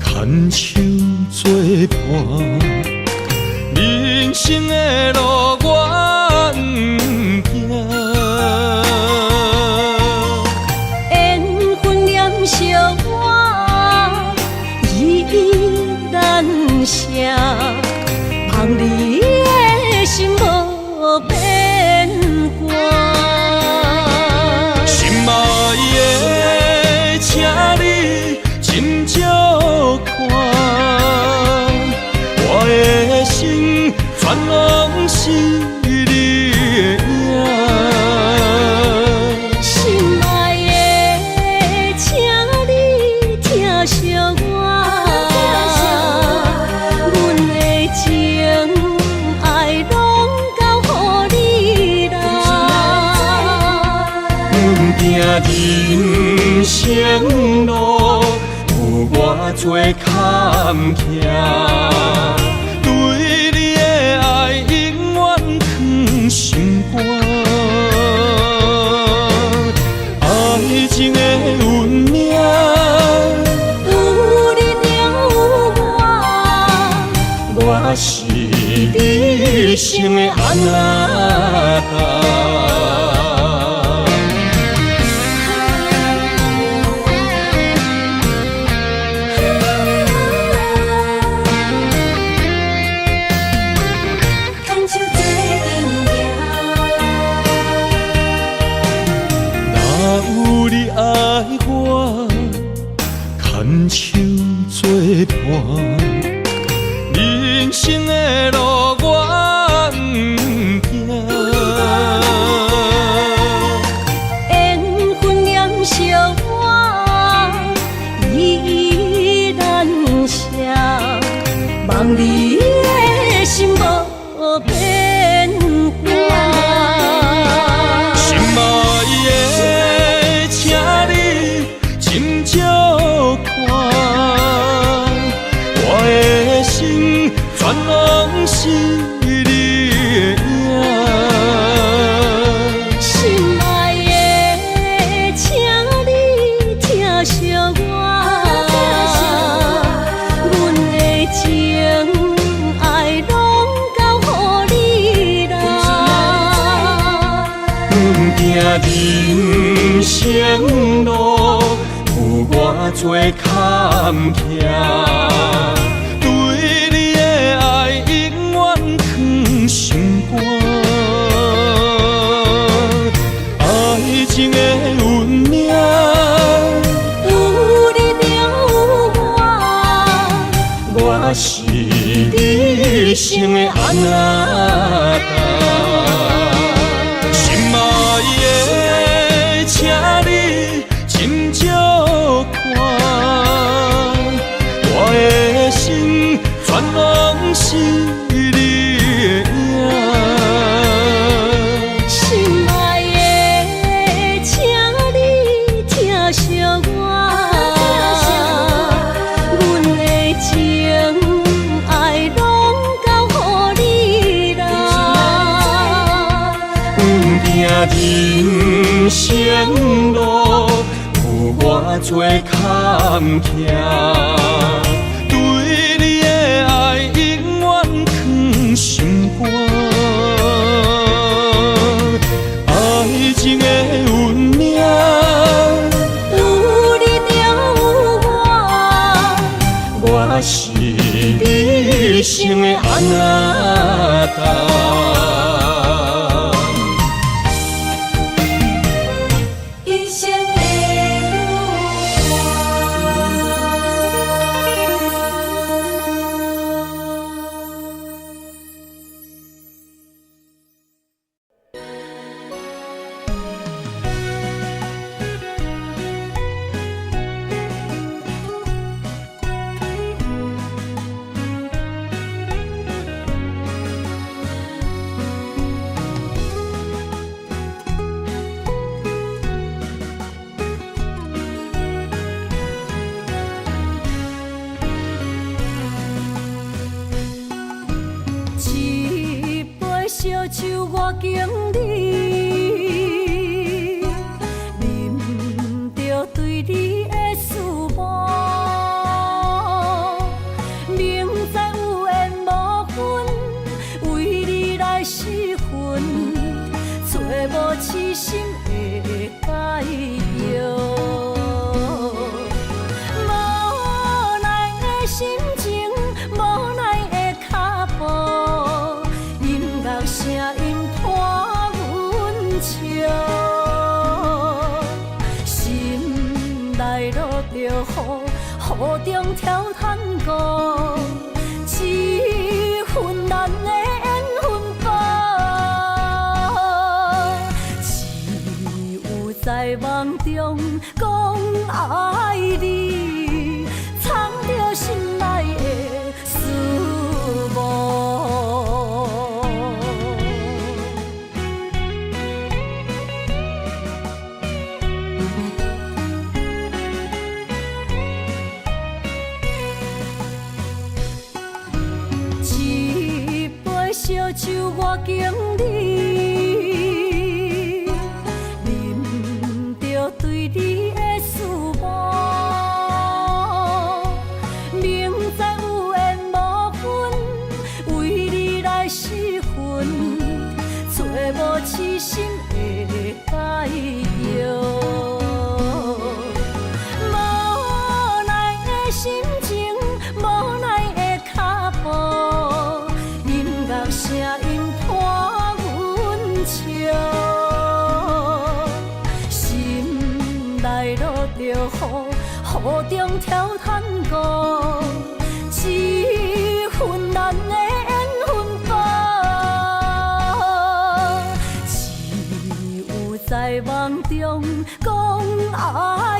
S1: 牵手作伴，人生的路我不行。缘分念相我依依难舍，望你的心无变卦。
S2: 心爱的，请你斟酌看，我的心全拢是你的影。
S1: 心爱的，请你疼惜我，阮的情爱拢交予你啦。
S2: 阮行人生路。我做坎坷，对你的爱永远藏心肝。爱情的运命，
S1: 有你有我，
S2: 我是你生的安那。牵手作伴，人生的路我不行。
S1: 缘分念相我依依难舍，望你的心无变卦。
S2: 心爱的，请你斟酌看，我的心全拢是你的影。
S1: 心爱的，请你疼惜我，阮情爱拢交予你啦。
S3: 行人生路有偌多坎坷，对你的爱永远藏心肝。爱情的运命，
S1: 有你就有我，
S3: 我是你生的安那达。心爱的，请你斟酌看，我的心全拢是你的影。
S1: 心爱的，请你疼惜我，阮的情爱拢交予你啦。
S3: 行人生路有偌多坎坷，对你的爱永远藏心肝。爱情的运命，
S1: 有你就有我，
S3: 我是你生的安那达。
S1: 一生的一杯烧酒我敬你，啉着对你的思慕，明知有缘无分，为你来失魂，找无痴心的解药。无奈的心情，无奈的脚步。声音拖阮笑，心内落着雨，雨中跳探戈，一份难的缘分报，只有在梦中讲爱你，藏着心内的思慕。烧酒我敬你，啉着对你的思慕，明知有缘无分，为你来失魂，找无痴心的解药。无奈的心情，无奈的脚步。声音拖阮笑，心内落着雨，雨中跳探戈，一份难的缘分报，只有在梦中讲爱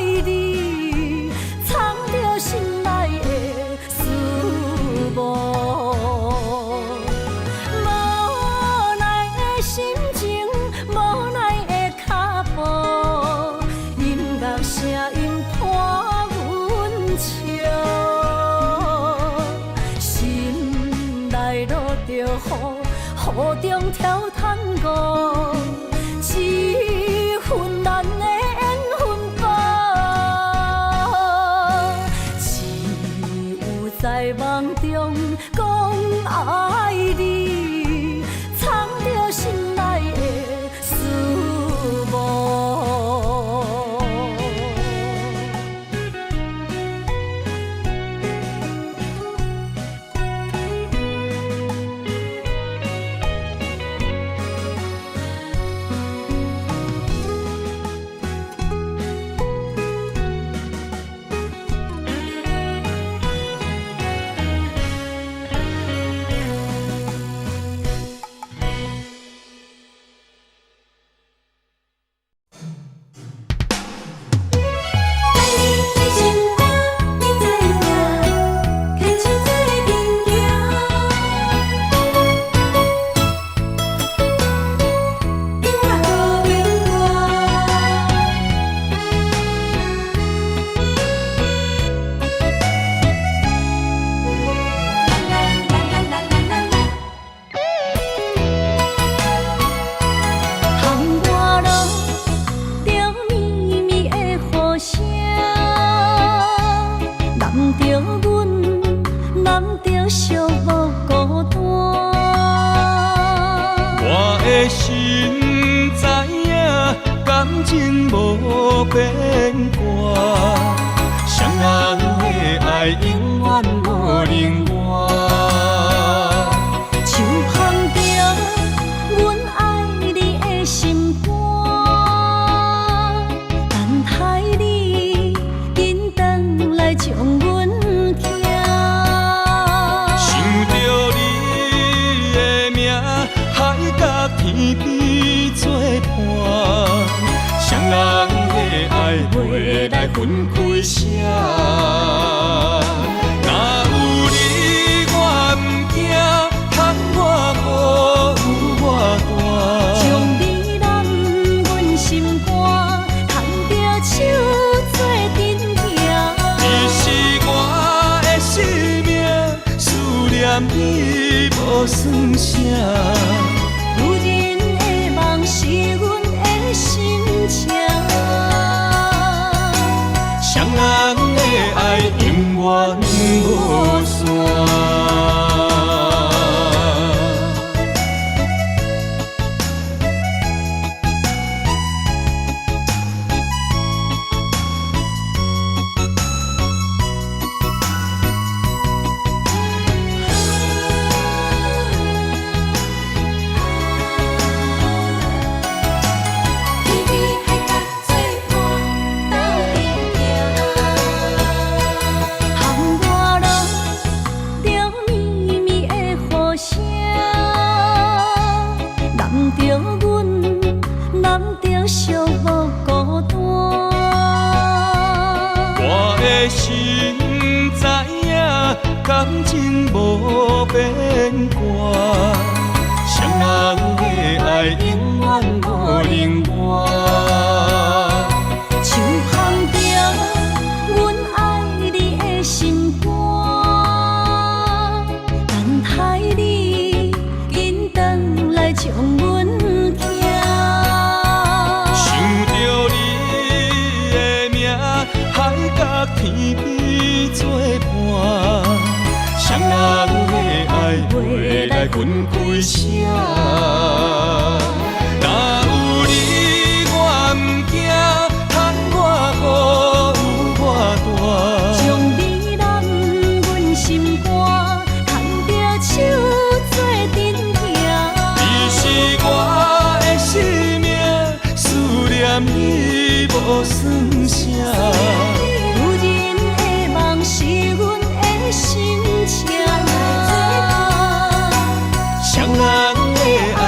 S1: 你，藏着心内的思慕。声音拖阮笑，心内落着雨，雨中跳探戈，一份难的缘分报，只有在梦中中讲爱你，藏着心内的思慕。
S2: 心知影，感情无变卦，双人的爱永远无冷漠。
S1: 手捧着阮爱你的心肝，等待你紧转来将阮听。
S2: 想着你的名，海角天边作伴，双人的爱袂来分开舍。若有你，我毋惊，窗外雨有我大。
S1: 将你揽阮心肝，牵着手做阵行。
S2: 你是我的生命，思念你无算啥。
S1: 女人的梦是阮的心情，
S2: 双人的爱永远无散。心知影，感情无变卦，双人的爱永远无冷漠。
S1: 手捧着阮爱你的心肝，等待你紧转来将阮听。
S2: 想着你的名，海角天边作伴，双人的爱袂来分开舍。若有你，我毋惊，窗外雨有我大。
S1: 将你揽阮心肝，牵着手做阵行。
S2: 你是我的生命，思念你无算啥。心情，双人的爱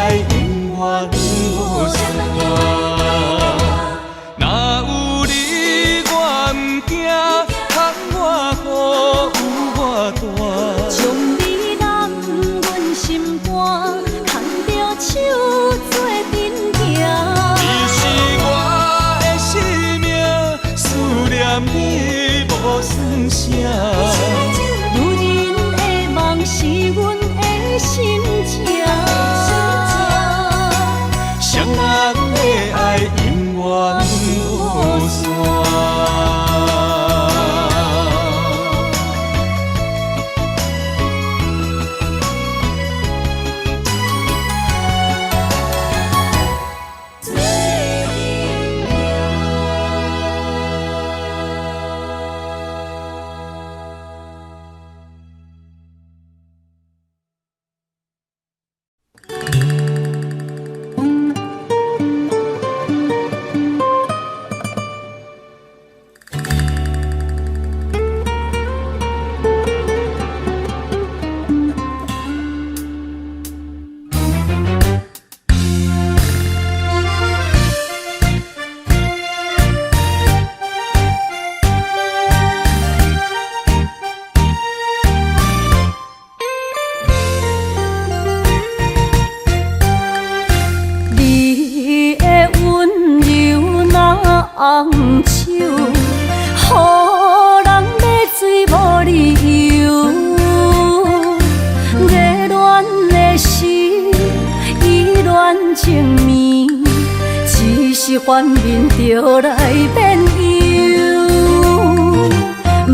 S1: 反面就来变忧。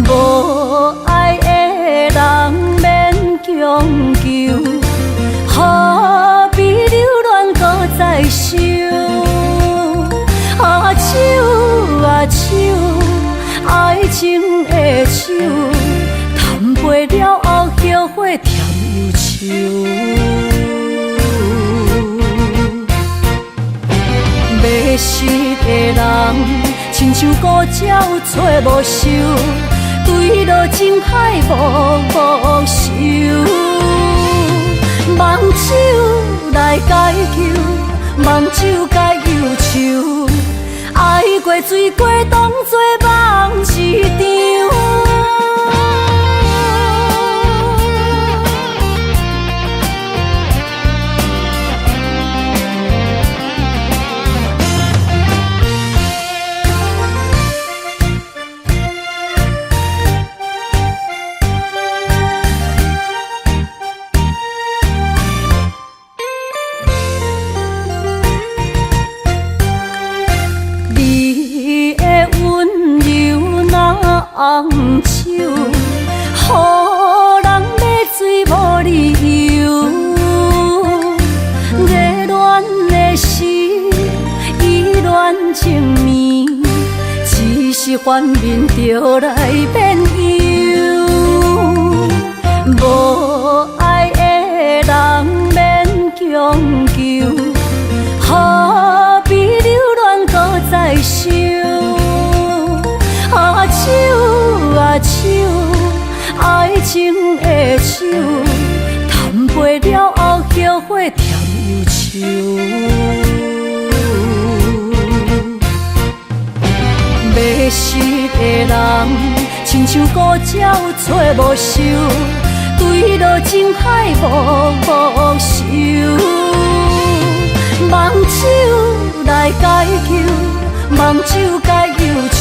S1: 无爱的人免强求，何必留恋搁再想？啊手啊手，爱情的手，谈袂了后后悔添忧愁。迷失的人，亲像孤鸟找无收，对落情海无收。望手来解求，望手解忧愁。爱过水过，当作梦一场。红手，予人买水无理由。热恋的时，意乱情迷，一时反面就来变忧。无爱的人免强求，何必留恋搁再想？啊手啊手，爱情的手，谈袂了后后悔添忧愁。迷失的人，亲像孤鸟找无收，对落情海无收。望手来解求，望手解忧愁。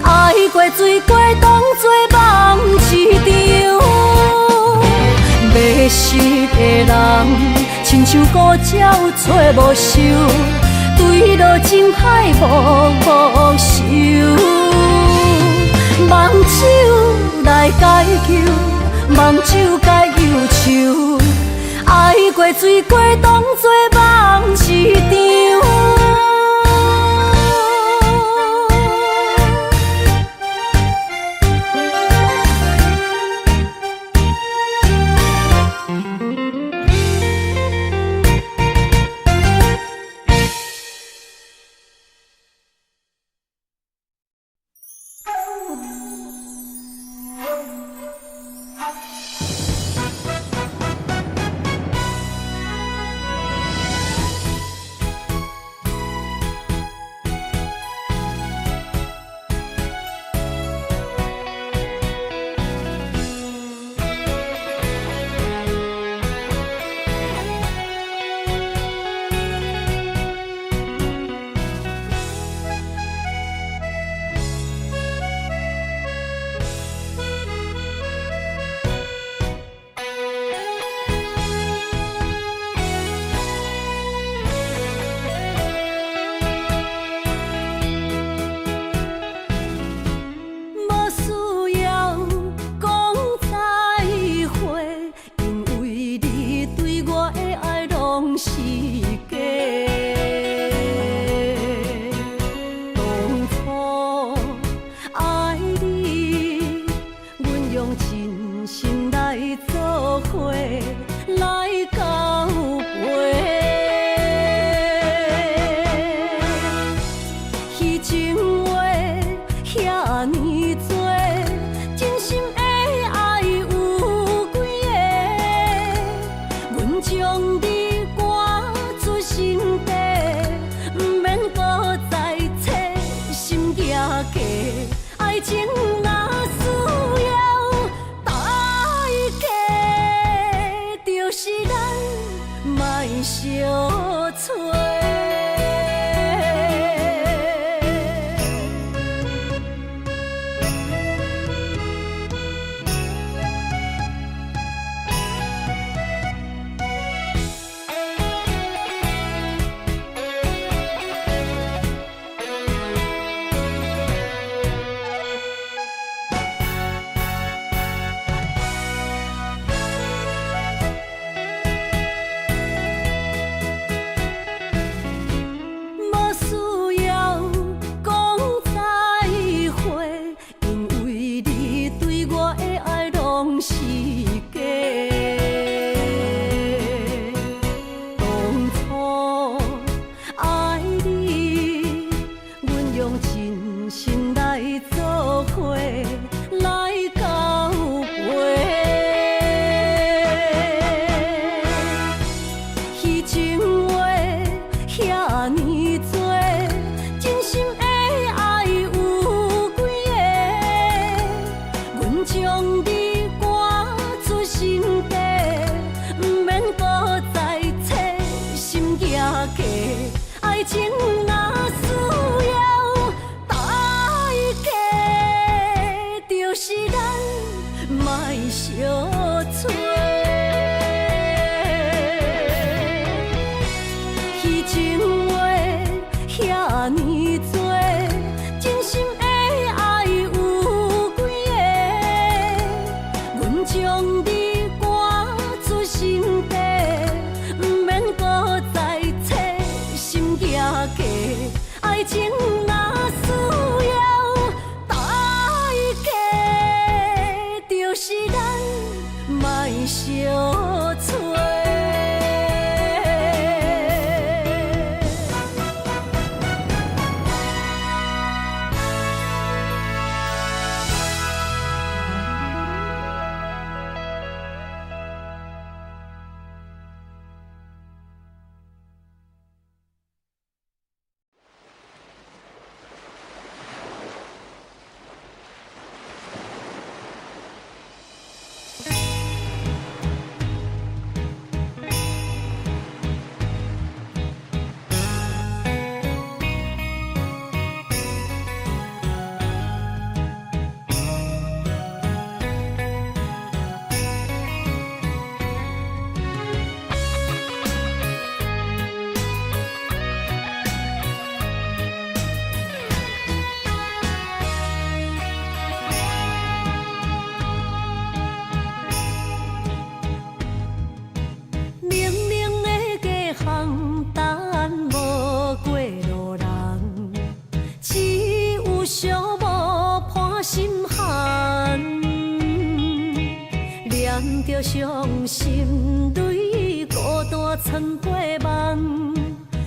S1: 爱过水过，当作梦一场。迷失的人，亲像孤鸟找无收，对落情海无收。望手来解求，望手解忧愁。爱过水过，当作梦一场。情若需要代价，就是咱莫相找。虚情话遐尼多，真心的爱有几个？阮将你赶出心底，不免搁再找心野家。爱情若需要代价，就是咱莫相找。着伤心泪，孤单藏过梦，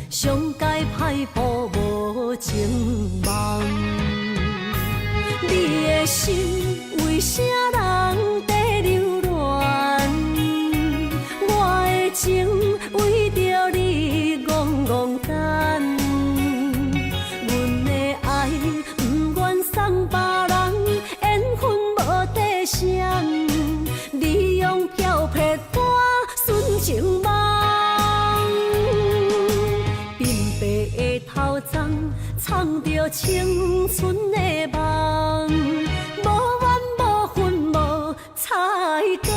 S1: 上界歹步无情梦。你的心为啥人在流乱？我的情为着你戆戆等，阮的爱不愿送别人，缘分无底线。你用漂泊歌纯情梦，鬓白的头鬃藏着青春的梦，无怨无恨无彩工。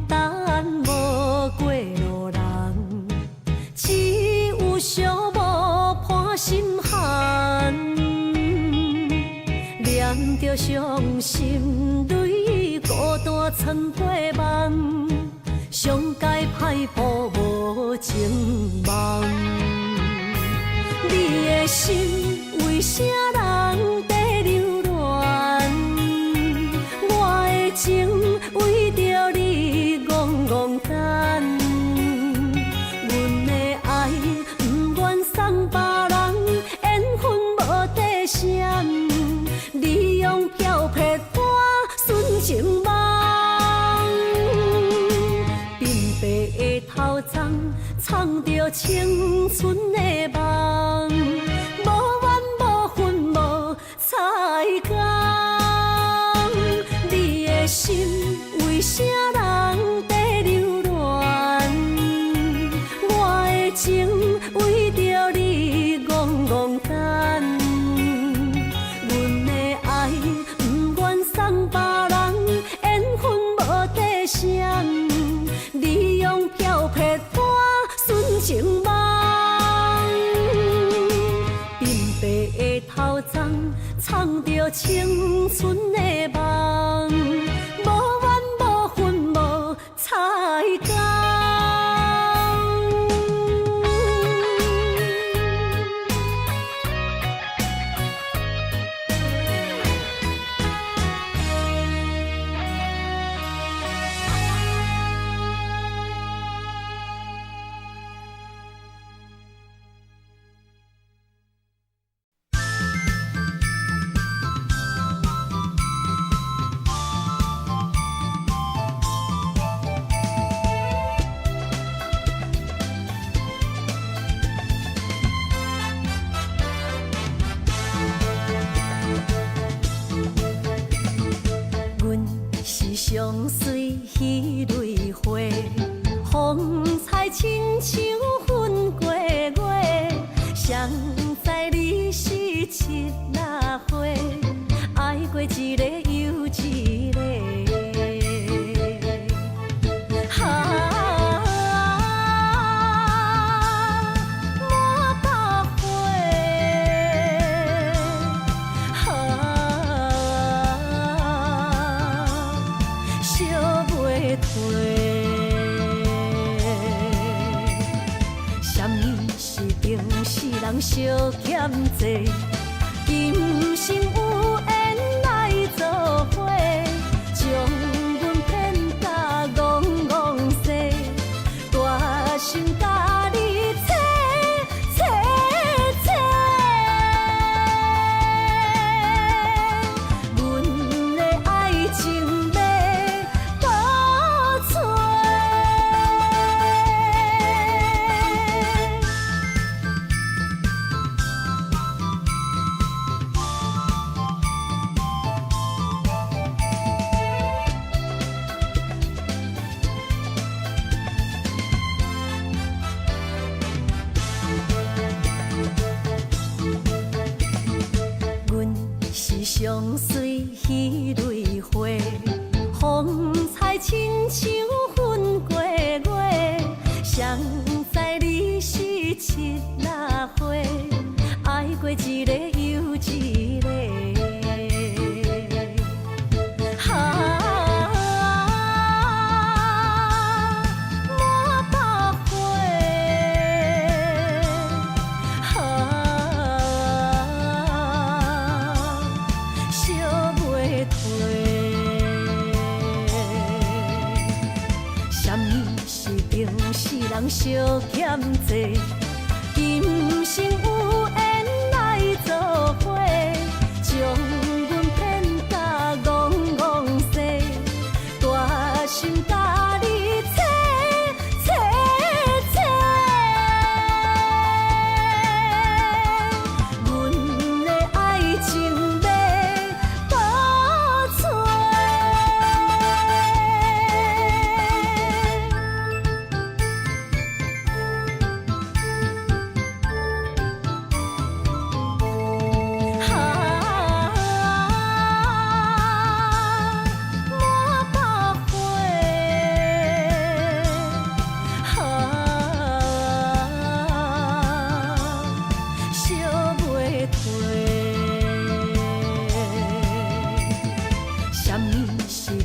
S1: 等无过路人，只有寂寞伴心寒。念着伤心泪，孤单藏过梦，上界歹步无情梦。你的心为啥人在流乱？我的情为着你戆戆等，阮的爱不愿送别人，缘分无底线。你用漂泊歌纯情梦，鬓白的头鬃藏着青春的梦，无怨无恨无彩工。你的心为啥人在流乱？我的情为着你戆戆等，阮的爱不愿送别人，缘分无底线。你用漂泊歌纯情梦，鬓白的头鬃藏着青春的梦，无怨无恨无彩工。彼蕊花，风采亲像粉过月，谁知你是七若花，爱过一个又一个。人相欠债，今生有缘来作伙，将阮骗甲戆戆西，大心甲你切切切，阮的爱情要倒找。相随彼蕊花，风采亲像粉过月，谁知你是七若花，爱过一个又一个。人相欠债，今生有缘来作伙，将阮骗甲戆戆西，大心甲你切切切，阮的爱情要倒找。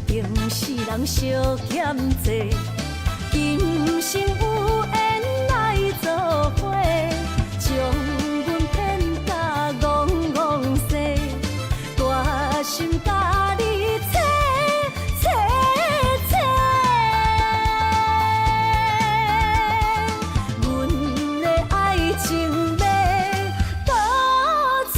S1: 人相欠债，今生有缘来作伙，将阮骗甲戆戆西，大心甲你切切切，阮的爱情要倒找。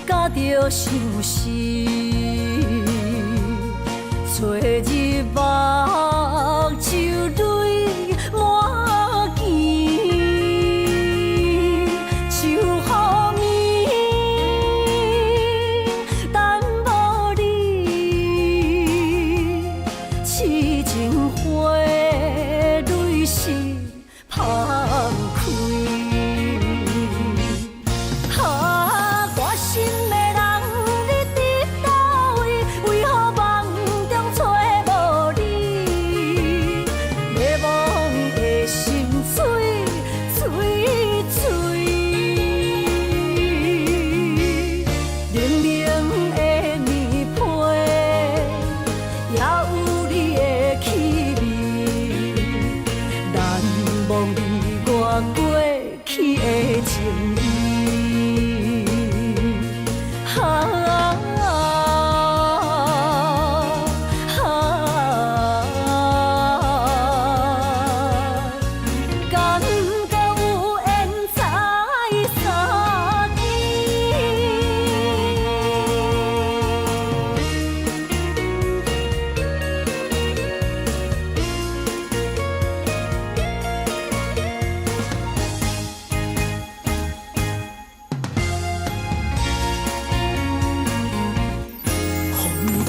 S1: 甲着相思，找日目就泪满肩，就予你等无你，痴情花蕊是芳开。我心的人，你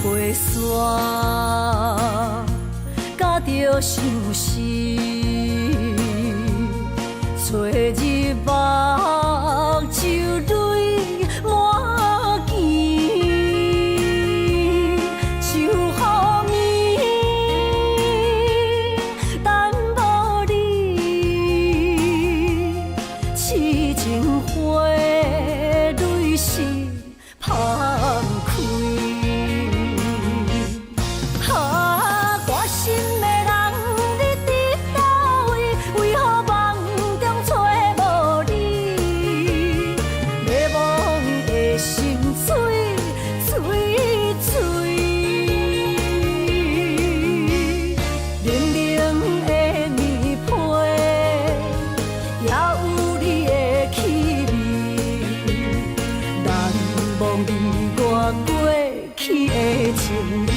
S1: 花山，甲着相思，找日目睭泪满肩，想予你，等无你，痴情花蕊是芳开。情意，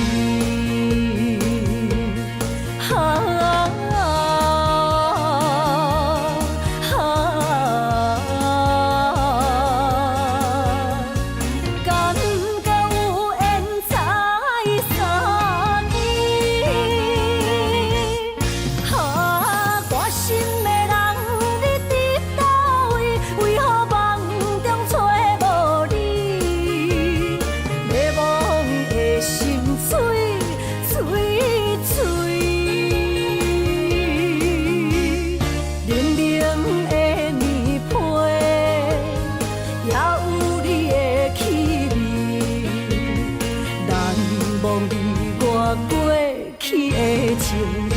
S1: 敢敢有缘才相依，我心的人你伫倒位？为何梦中找无你？迷惘的心碎碎碎，冷冷的棉被，也有你的气味，难忘你我过去的情意。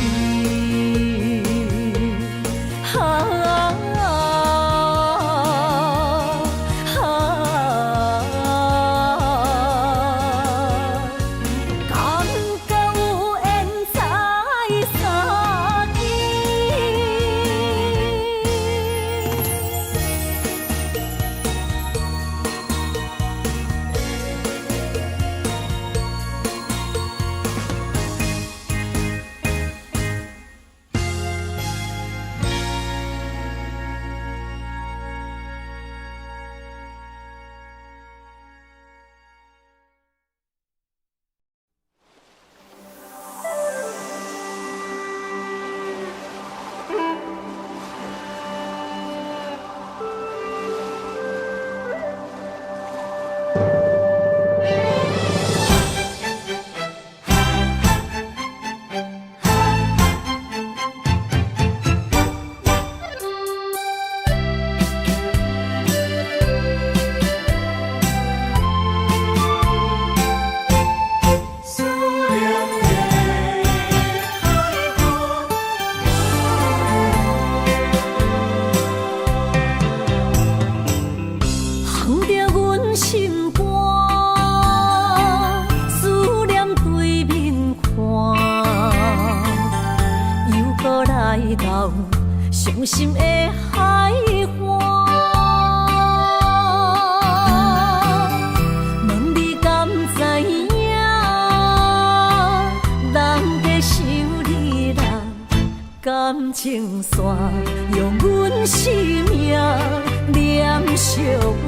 S1: 心肝，思念对面看，又搁来到伤心的海岸。问你敢知影？人在想你啦，感情线用阮生命念惜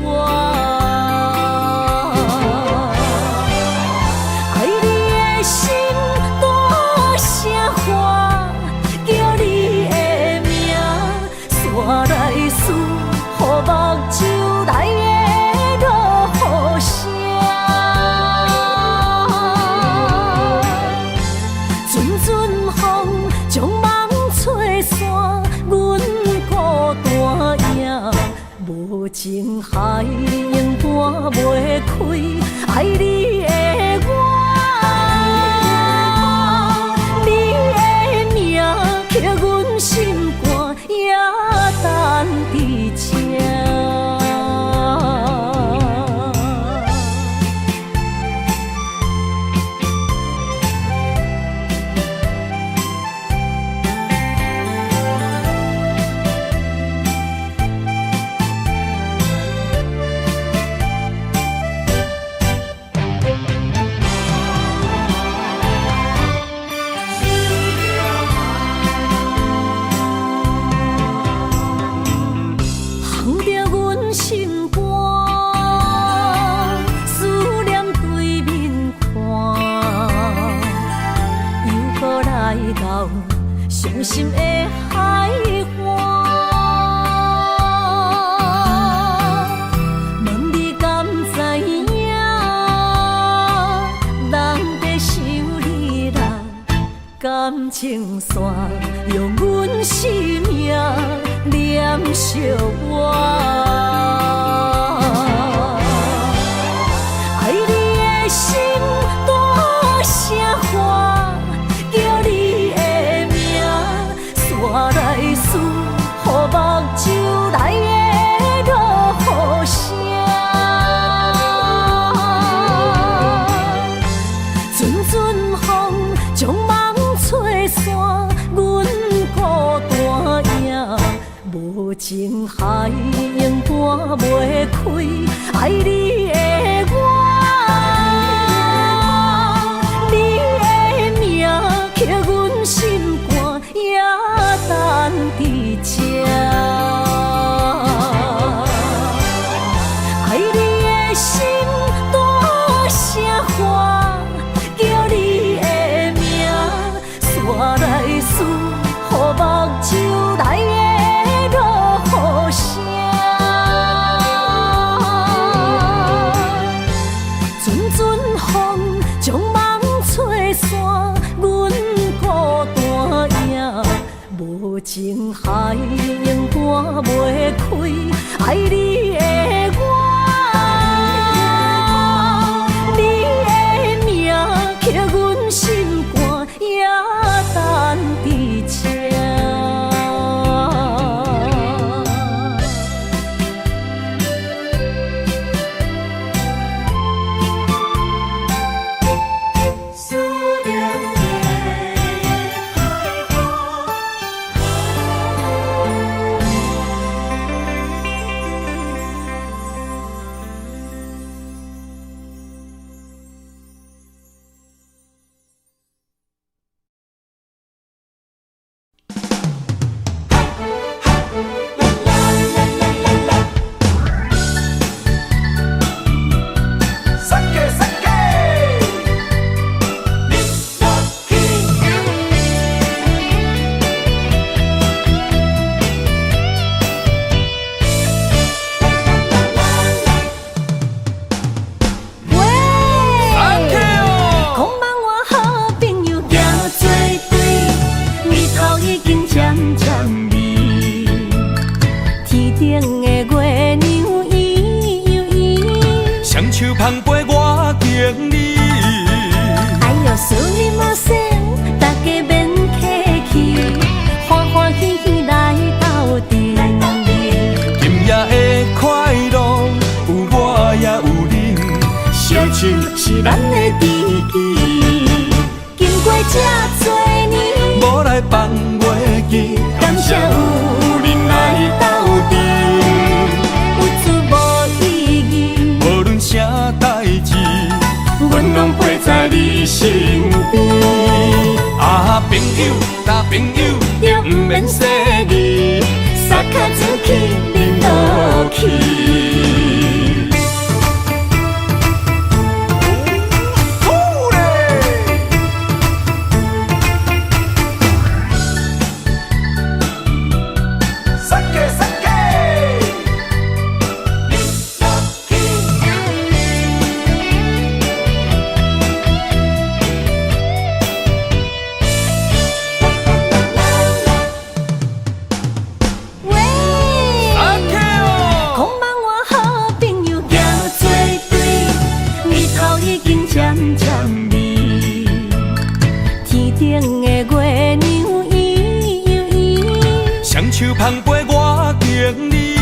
S1: 我。我来思，予目睭内的落雨声，阵阵风将梦吹散，阮孤单影，无情海涌。到伤心的海岸。问你敢知影？人在想你人感情线，用阮生命念惜我。爱你的心大声喊，叫你的名，山来思，予目睭内的落雨声。阵阵风将梦吹散，阮孤单影，无情海涌赶袂开，爱你的我。刻阮心肝也等伫这，爱你的心大声喊，叫你的名，山来思，予目睭内的落雨声。阵阵风将梦吹散。无情海涌赶袂开，爱你的我，你的名刻阮心肝也等伫这。
S2: 捧杯我敬你，
S1: 哎呦，思念无声，大家免客气，欢欢喜喜来斗阵。
S2: 今夜的快乐有我也有你，
S1: 烧酒是咱的知己，经过这多年，
S2: 无来放袂记，
S1: 感谢有恁来斗阵。
S2: 啥代志，
S1: 阮拢陪在你身边。
S2: 啊，朋友，大朋友，
S1: 就不免说你，撒卡子去，恁落去。
S2: 手捧杯我敬你，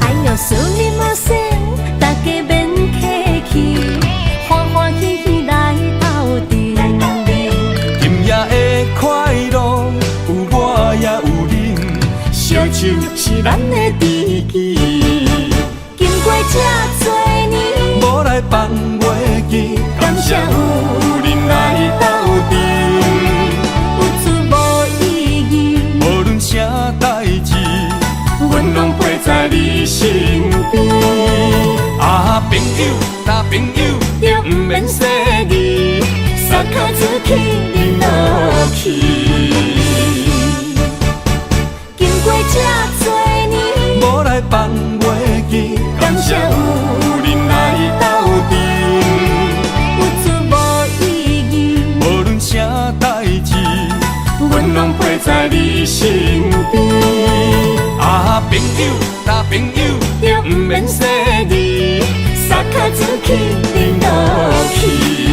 S1: 哎呦，思念无声，大家免客气，欢欢喜喜来斗阵。
S2: 今夜的快乐有我也有你，
S1: 烧酒是咱的知己，经过这多年，
S2: 无来放袂记，
S1: 感谢有恁来斗阵。
S2: 啥代志，
S1: 阮拢陪在你身边。
S2: 啊，朋友，大朋友，
S1: 就不免说你，撒卡子去，恁落去。经过这多年，
S2: 无来放袂记，
S1: 感谢有
S2: 恁来斗阵。
S1: 有出无意义，
S2: 无论啥代志，
S1: 阮拢陪在你身边。
S2: 啊，朋友，大朋友，
S1: 就毋免说你，撒卡子去你落去。